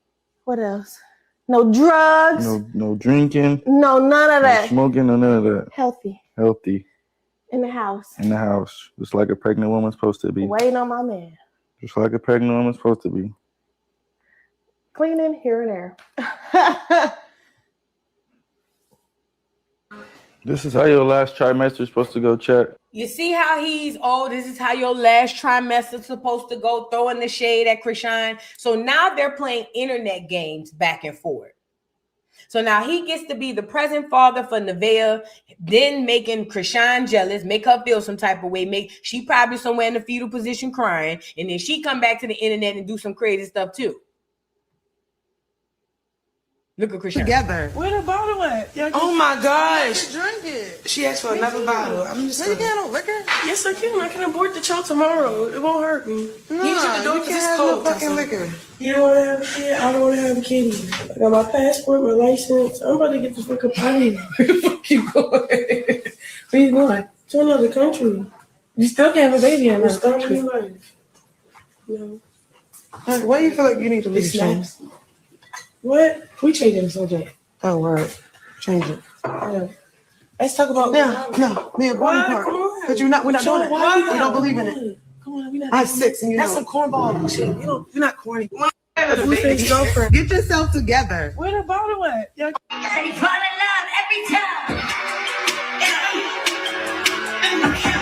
S: What else? No drugs.
U: No drinking.
S: No, none of that.
U: No smoking, none of that.
S: Healthy.
U: Healthy.
S: In the house.
U: In the house. Just like a pregnant woman's supposed to be.
S: Waiting on my man.
U: Just like a pregnant woman's supposed to be.
S: Cleaning here and there.
U: This is how your last trimester is supposed to go, chat.
E: You see how this is how your last trimester is supposed to go, throwing the shade at Chrisean. So now they're playing internet games back and forth. So now he gets to be the present father for Nevaeh, then making Chrisean jealous, make her feel some type of way, she probably somewhere in the fetal position crying, and then she come back to the internet and do some crazy stuff too. Look at Chrisean.
S: Together.
C: Where the bottle at?
S: Oh my gosh.
C: Drink it.
S: She asked for another bottle. I'm just.
C: You can't no liquor? Yes, I can. I can abort the child tomorrow. It won't hurt me. No,
S: You can't have no fucking liquor.
C: You don't want to have a kid? I don't want to have a kitty. I got my passport, my license. I'm about to get the fuck up out of here. Where the fuck you going? Where you going? To another country. You still can't have a baby in another country. Life. No.
S: Why do you feel like you need to leave?
C: Snaps. What? We changing the subject.
S: Oh, word. Change it.
C: Yeah. Let's talk about
S: No, me and Bonnie Park. But we're not doing it. We don't believe in it.
C: Come on, we not.
S: I have 6 and you
C: That's
S: know.
C: some cornball shit. You're not corny.
S: Blueface girlfriend. Get yourself together.
C: Where the bottle at? Y'all
A: Fall in love every time.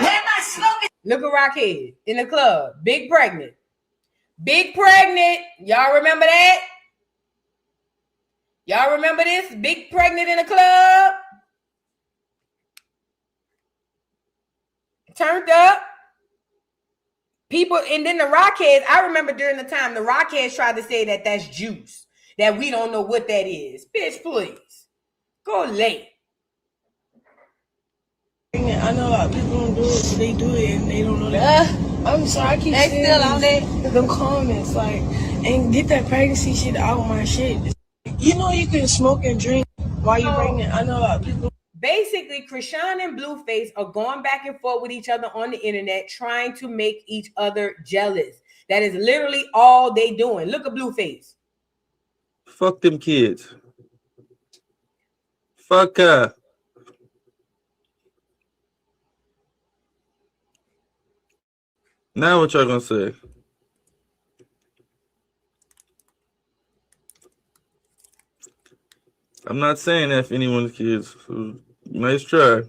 A: Where my smoking?
E: Look at Rockhead in the club, big pregnant. Big pregnant. Y'all remember that? Y'all remember this? Big pregnant in the club. Turned up. People, and then the Rockheads, I remember during the time, the Rockheads tried to say that that's juice, that we don't know what that is. Bitch, please. Go late.
C: I know a lot of people don't do it, but they do it and they don't know that. I'm sorry, I keep saying still on that. Them comments, like, and get that pregnancy shit out of my shit. You know you can smoke and drink while you're pregnant. I know a lot of people.
E: Basically, Chrisean and Blueface are going back and forth with each other on the internet, trying to make each other jealous. That is literally all they doing. Look at Blueface.
U: Fuck them kids. Fuck her. Now what y'all gonna say? I'm not saying that for anyone's kids. So nice try.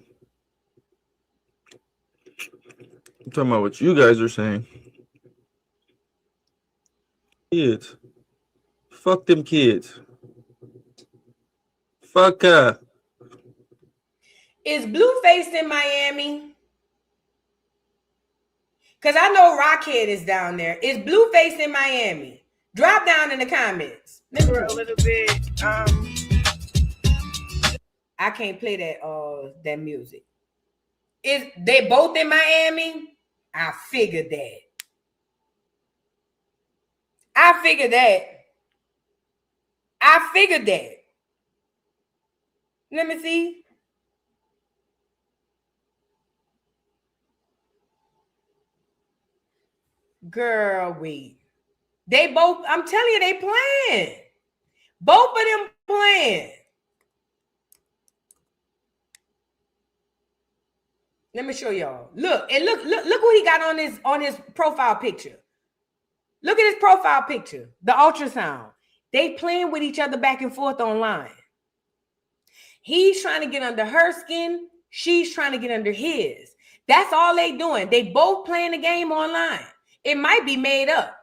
U: I'm talking about what you guys are saying. Kids. Fuck them kids. Fuck her.
E: Is Blueface in Miami? Because I know Rockhead is down there. Is Blueface in Miami? Drop down in the comments.
C: A little bit.
E: I can't play that music. Is they both in Miami? I figured that. Let me see. Girl, wait. They both, I'm telling you, they playing. Both of them playing. Let me show y'all. Look what he got on his profile picture. Look at his profile picture. The ultrasound. They playing with each other back and forth online. He's trying to get under her skin. She's trying to get under his. That's all they doing. They both playing the game online. It might be made up.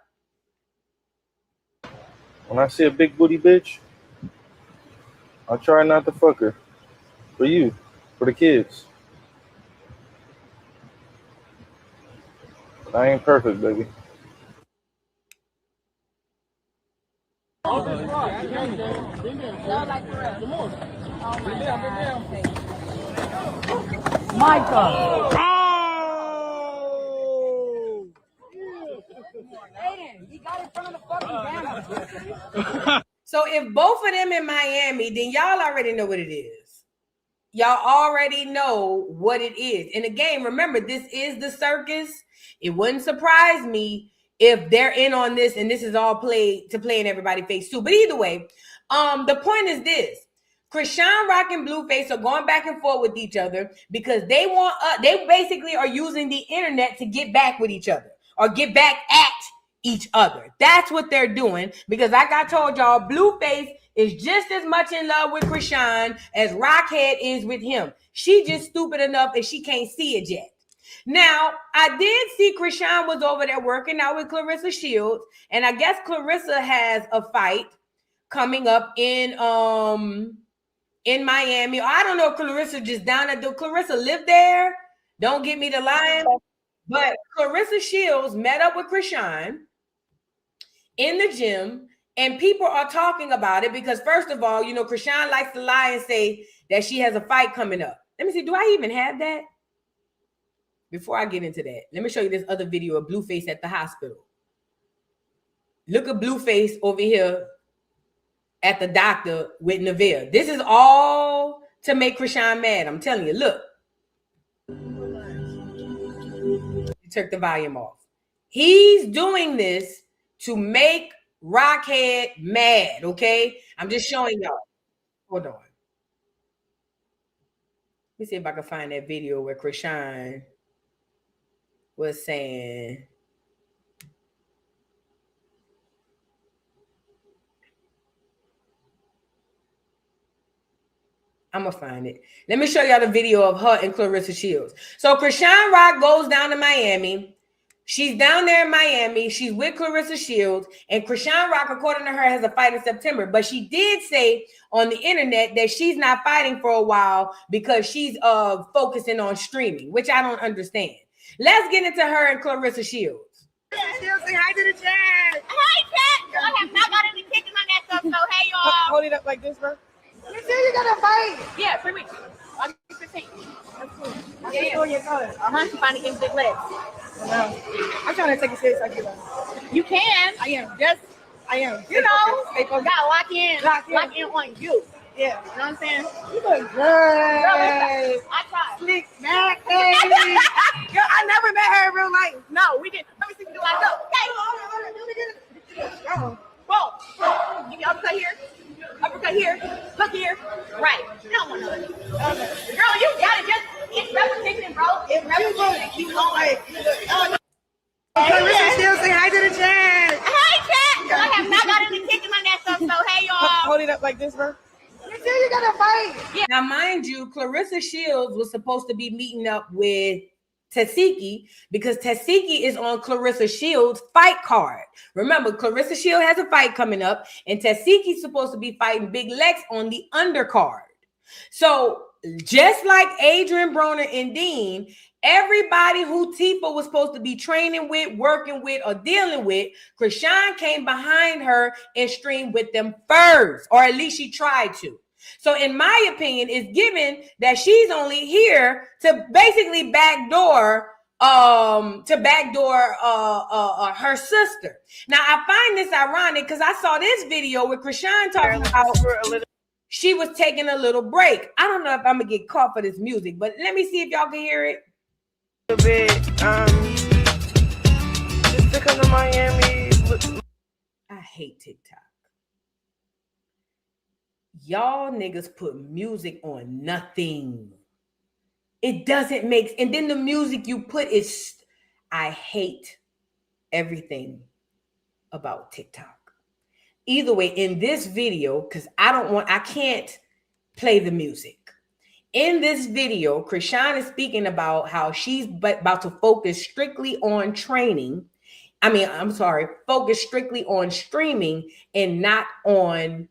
U: When I see a big booty bitch, I try not to fuck her. For you. For the kids. I ain't perfect, baby.
R: Michael.
E: So if both of them in Miami, then y'all already know what it is. Y'all already know what it is. And again, remember, this is the circus. It wouldn't surprise me if they're in on this and this is all played to play in everybody's face too. But either way, the point is this. Chrisean Rock and Blueface are going back and forth with each other because they want they basically are using the internet to get back with each other or get back at each other. That's what they're doing because like I told y'all, Blueface is just as much in love with Chrisean as Rockhead is with him. She just stupid enough that she can't see it yet. Now, I did see Chrisean was over there working out with Claressa Shields, and I guess Claressa has a fight coming up in Miami. I don't know if Claressa just down there. Do Claressa live there? Don't get me the line. But Claressa Shields met up with Chrisean in the gym, and people are talking about it because, first of all, you know, Chrisean likes to lie and say that she has a fight coming up. Let me see. Do I even have that? Before I get into that, let me show you this other video of Blueface at the hospital. Look at Blueface over here at the doctor with Neville. This is all to make Chrisean mad. I'm telling you, look. You took the volume off. He's doing this to make Rockhead mad, okay? I'm just showing y'all. Hold on. Let me see if I can find that video where Chrisean was saying, I'm gonna find it. Let me show y'all the video of her and Claressa Shields. So Chrisean Rock goes down to Miami. She's down there in Miami. She's with Claressa Shields, and Chrisean Rock, according to her, has a fight in September. But she did say on the internet that she's not fighting for a while because she's focusing on streaming, which I don't understand. Let's get into her and Claressa Shields.
C: Shields, say hi to the chat. Hi, chat. I have not got any kicking on that stuff, so hey, y'all. Hold it up like this, bro. You said you got to fight. Yeah, 3 weeks. August 15th. That's cool. Yeah. Your colors. Finally getting big legs. I'm trying to take it serious. I give up. You can. I am. I am. You know, you gotta lock in on you. Yeah. You know what I'm saying? You look good. I tried. Slick back, baby. Girl, I never met her in real life. No, we didn't. Let me see if you do like that. Okay. Whoa. Give me uppercut here. Uppercut here. Look here. Right. You don't want to. Girl, you got it. It's repetition, bro. It's repetition. Keep going. Claressa Shields, say hi to the chat. Hi, chat. I have not got any kicking on that stuff, so hey, y'all. Hold it up like this, bro. You said you got to fight.
E: Yeah. Now, mind you, Claressa Shields was supposed to be meeting up with Tasiki because Tasiki is on Claressa Shields' fight card. Remember, Claressa Shields has a fight coming up, and Tasiki's supposed to be fighting Big Lex on the undercard. So, just like Adrien Broner and Dean, everybody who Tifa was supposed to be training with, working with, or dealing with, Chrisean came behind her and streamed with them first, or at least she tried to. So in my opinion, it's given that she's only here to basically backdoor her sister. Now I find this ironic because I saw this video with Chrisean talking about she was taking a little break. I don't know if I'm gonna get caught for this music, but let me see if y'all can hear it.
S: A bit, just to come to Miami.
E: I hate TikTok. Y'all niggas put music on nothing. It doesn't make, and then the music you put is, I hate everything about TikTok. Either way, in this video, because I can't play the music. In this video, Chrisean is speaking about how she's about to focus strictly on training. Focus strictly on streaming and not on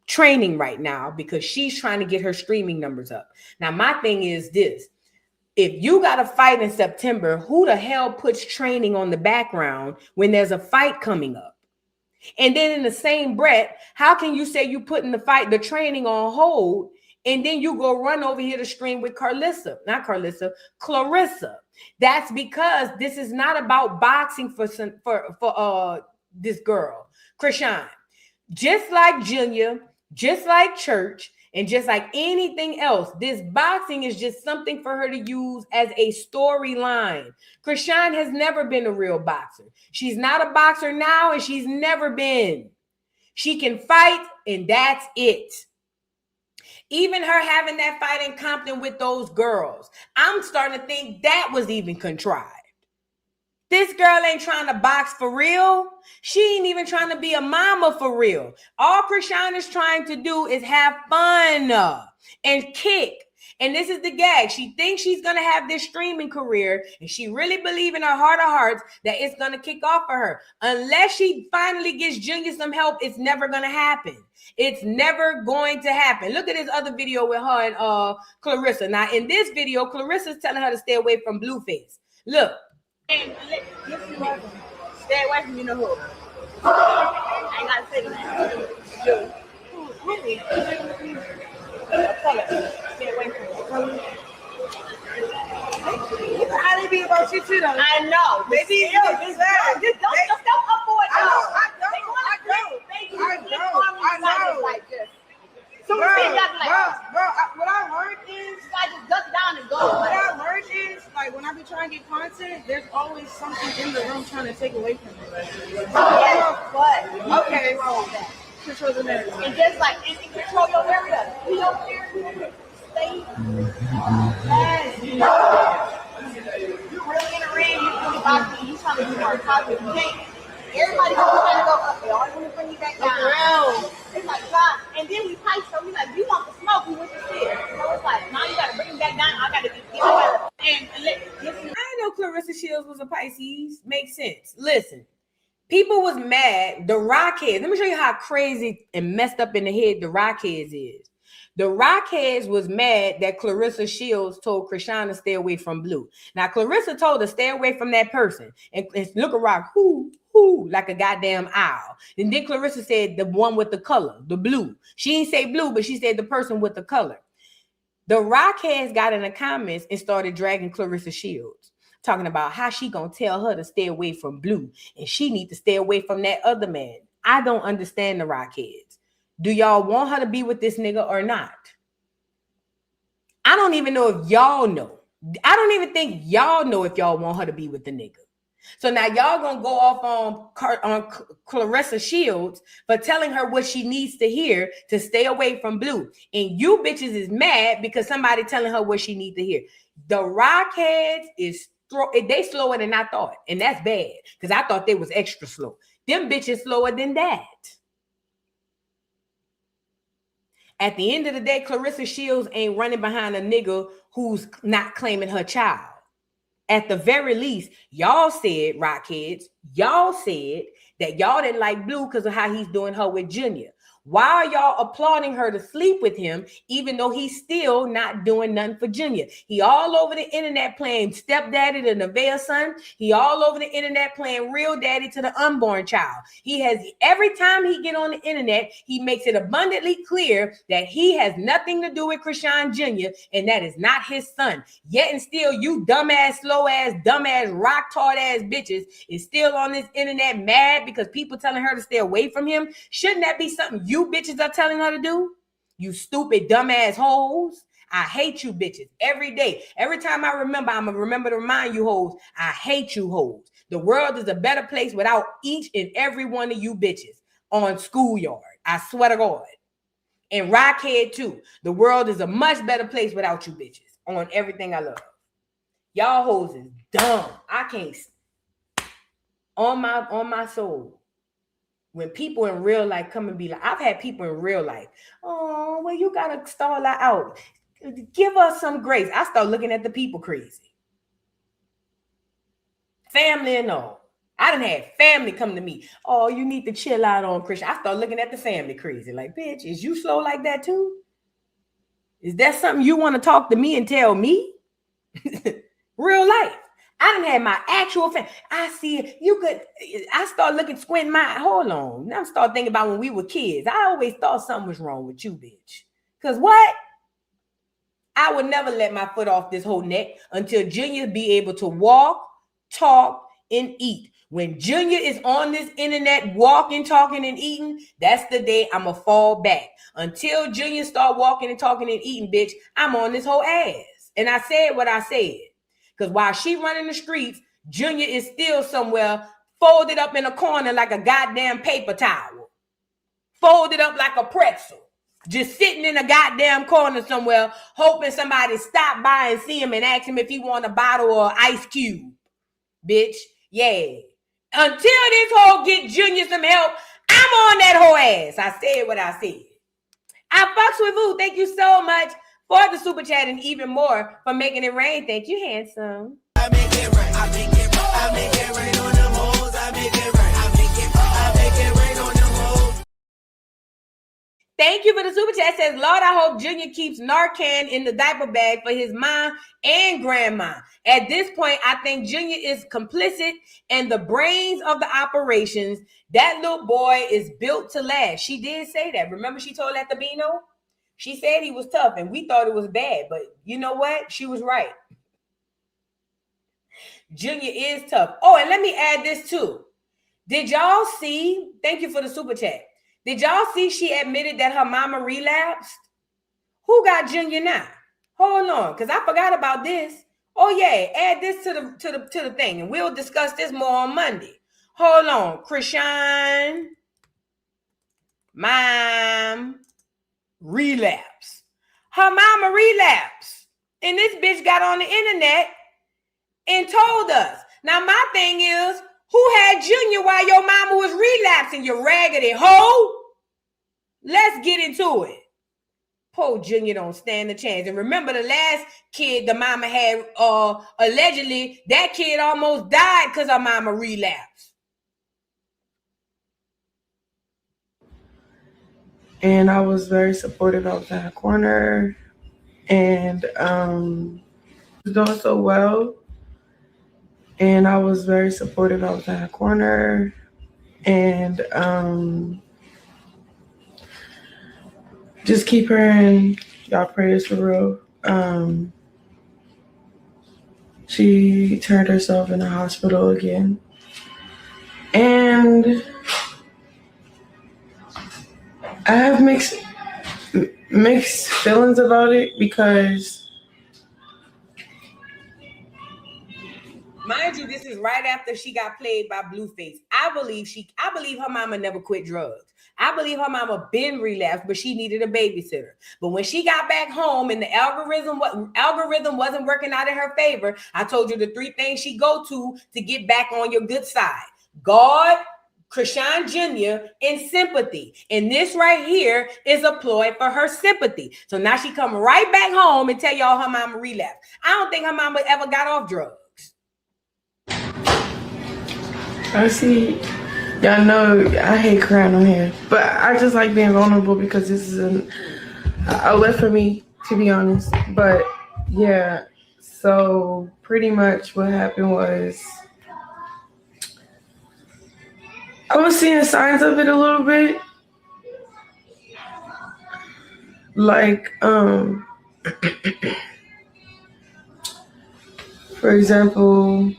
E: training right now because she's trying to get her streaming numbers up. Now, my thing is this. If you got a fight in September, who the hell puts training on the background when there's a fight coming up? And then in the same breath, how can you say you putting the training on hold, and then you go run over here to stream with Claressa? That's because this is not about boxing for this girl, Chrisean. Just like Junior, just like Church, and just like anything else, this boxing is just something for her to use as a storyline. Chrisean has never been a real boxer. She's not a boxer now, and she's never been. She can fight, and that's it. Even her having that fight in Compton with those girls, I'm starting to think that was even contrived. This girl ain't trying to box for real. She ain't even trying to be a mama for real. All Chrisean is trying to do is have fun and kick. And this is the gag. She thinks she's going to have this streaming career, and she really believes in her heart of hearts that it's going to kick off for her. Unless she finally gets Junior some help, it's never going to happen. It's never going to happen. Look at this other video with her and Claressa. Now, in this video, Claressa's telling her to stay away from Blueface. Look.
C: Listen to me. Stay away from me, no hook. I ain't gotta say that. Really? Stay away from me. How they be about you too, though? I know. Maybe just don't come forward. I know. Like this. So bro, what I learned is I just duck down and go. What I learned is like when I be trying to get content, there's always something in the room trying to take away from me. Yeah, but okay, wrong with that. Control the narrative. And just like and control your narrative. Be over there. Stay. Yes. You really in the ring, you really boxing, you trying to be more positive. You can't. Everybody's trying to go up. They always want to bring you back down. It's like, God. And then we fight, so we like, you want the smoke, we want the shit. So it's like, now you got to bring me back down. I got to get together. And listen.
E: I know Claressa Shields was a Pisces. Makes sense. Listen, people was mad. The Rockheads. Let me show you how crazy and messed up in the head the Rockheads is. The Rockheads was mad that Claressa Shields told Chrisean to stay away from Blue. Now, Claressa told her stay away from that person. And look at Rock, who, like a goddamn owl. And then Claressa said the one with the color, the blue. She didn't say blue, but she said the person with the color. The Rockheads got in the comments and started dragging Claressa Shields, talking about how she gonna tell her to stay away from Blue and she need to stay away from that other man. I don't understand the Rockheads. Do y'all want her to be with this nigga or not? I don't even know if y'all know. I don't even think y'all know if y'all want her to be with the nigga. So now y'all gonna go off on Claressa Shields for telling her what she needs to hear to stay away from Blue. And you bitches is mad because somebody telling her what she needs to hear. The Rockheads they slower than I thought. And that's bad because I thought they was extra slow. Them bitches slower than that. At the end of the day, Claressa Shields ain't running behind a nigga who's not claiming her child. At the very least, y'all said, Rockheads, y'all said that y'all didn't like Blue because of how he's doing her with Junior. Why are y'all applauding her to sleep with him, even though he's still not doing nothing for Junior? He all over the internet playing stepdaddy to Nevaeh's son. He all over the internet playing real daddy to the unborn child. He has, every time he get on the internet, he makes it abundantly clear that he has nothing to do with Chrisean Jr., and that is not his son. Yet and still, you dumbass, slow-ass, dumbass, rock-tard-ass bitches is still on this internet mad because people telling her to stay away from him. Shouldn't that be something you bitches are telling her to do? You stupid dumbass hoes. I hate you bitches every day. Every time I remember, I'm gonna remember to remind you hoes, I hate you hoes. The world is a better place without each and every one of you bitches on Schoolyard. I swear to God. And Rockhead too. The world is a much better place without you bitches on everything I love. Y'all hoes is dumb. I can't on my soul. When people in real life come and be like, I've had people in real life, oh, well, you gotta stall that out. Give us some grace. I start looking at the people crazy. Family and all. I done had family come to me. Oh, you need to chill out on Chrisean. I start looking at the family crazy. Like, bitch, is you slow like that too? Is that something you want to talk to me and tell me? Real life. I done had my actual family. I see it. I start looking, squinting my, hold on. Now I start thinking about when we were kids. I always thought something was wrong with you, bitch. Because what? I would never let my foot off this whole neck until Junior be able to walk, talk, and eat. When Junior is on this internet walking, talking, and eating, that's the day I'm going to fall back. Until Junior start walking and talking and eating, bitch, I'm on this whole ass. And I said what I said. Because while she running the streets, Junior is still somewhere folded up in a corner like a goddamn paper towel. Folded up like a pretzel. Just sitting in a goddamn corner somewhere, hoping somebody stop by and see him and ask him if he want a bottle or ice cube. Bitch, yeah. Until this hoe get Junior some help, I'm on that hoe ass. I said what I said. I fucks with Vu. Thank you so much for the super chat and even more for making it rain. Thank you, handsome.
B: I make it rain. I make it rain. I make it rain on them hoes. I make it rain. I make it rain on them hoes.
E: Thank you for the super chat. Says, Lord, I hope Junior keeps Narcan in the diaper bag for his mom and grandma. At this point, I think Junior is complicit and the brains of the operations. That little boy is built to last. She did say that. Remember she told that to Bino? She said he was tough and we thought it was bad. But you know what? She was right. Junior is tough. Oh, and let me add this too. Did y'all see? Thank you for the super chat. Did y'all see she admitted that her mama relapsed? Who got Junior now? Hold on, because I forgot about this. Oh yeah, add this to the thing, and we'll discuss this more on Monday. Hold on, Chrisean, mom relapse. Her mama relapsed, and this bitch got on the internet and told us. Now my thing is, who had Junior while your mama was relapsing, you raggedy hoe? Let's get into it. Poor Junior don't stand a chance. And remember the last kid the mama had, allegedly, that kid almost died because her mama relapsed.
S: And I was very supportive. I was in her corner. And was doing so well. And I was very supportive. I was in her corner. And just keep her in y'all prayers for real. She turned herself in the hospital again. And I have mixed feelings about it because
E: mind you, this is right after she got played by Blueface. I believe her mama never quit drugs. I believe her mama been relapsed, but she needed a babysitter. But when she got back home and the algorithm wasn't working out in her favor, I told you the 3 things she go to get back on your good side. God, Chrisean Jr., and sympathy. And this right here is a ploy for her sympathy. So now she come right back home and tell y'all her mama relapsed. I don't think her mama ever got off drugs.
S: I see, y'all know I hate crying on here, but I just like being vulnerable because this is a lift for me, to be honest. But yeah, so pretty much what happened was I was seeing signs of it a little bit. Like, for example,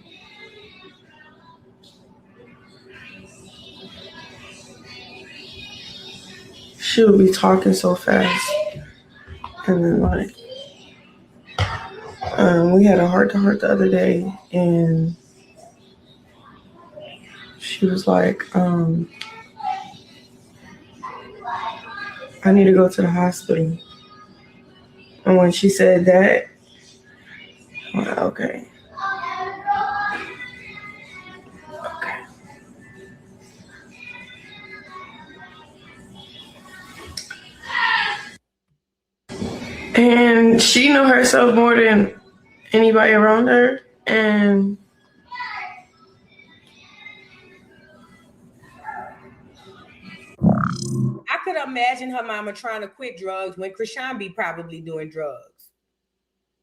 S: she would be talking so fast. And then like, we had a heart-to-heart the other day and she was like, I need to go to the hospital. And when she said that, I'm like, okay. And she knew herself more than anybody around her. And
E: I could imagine her mama trying to quit drugs when Chrisean be probably doing drugs.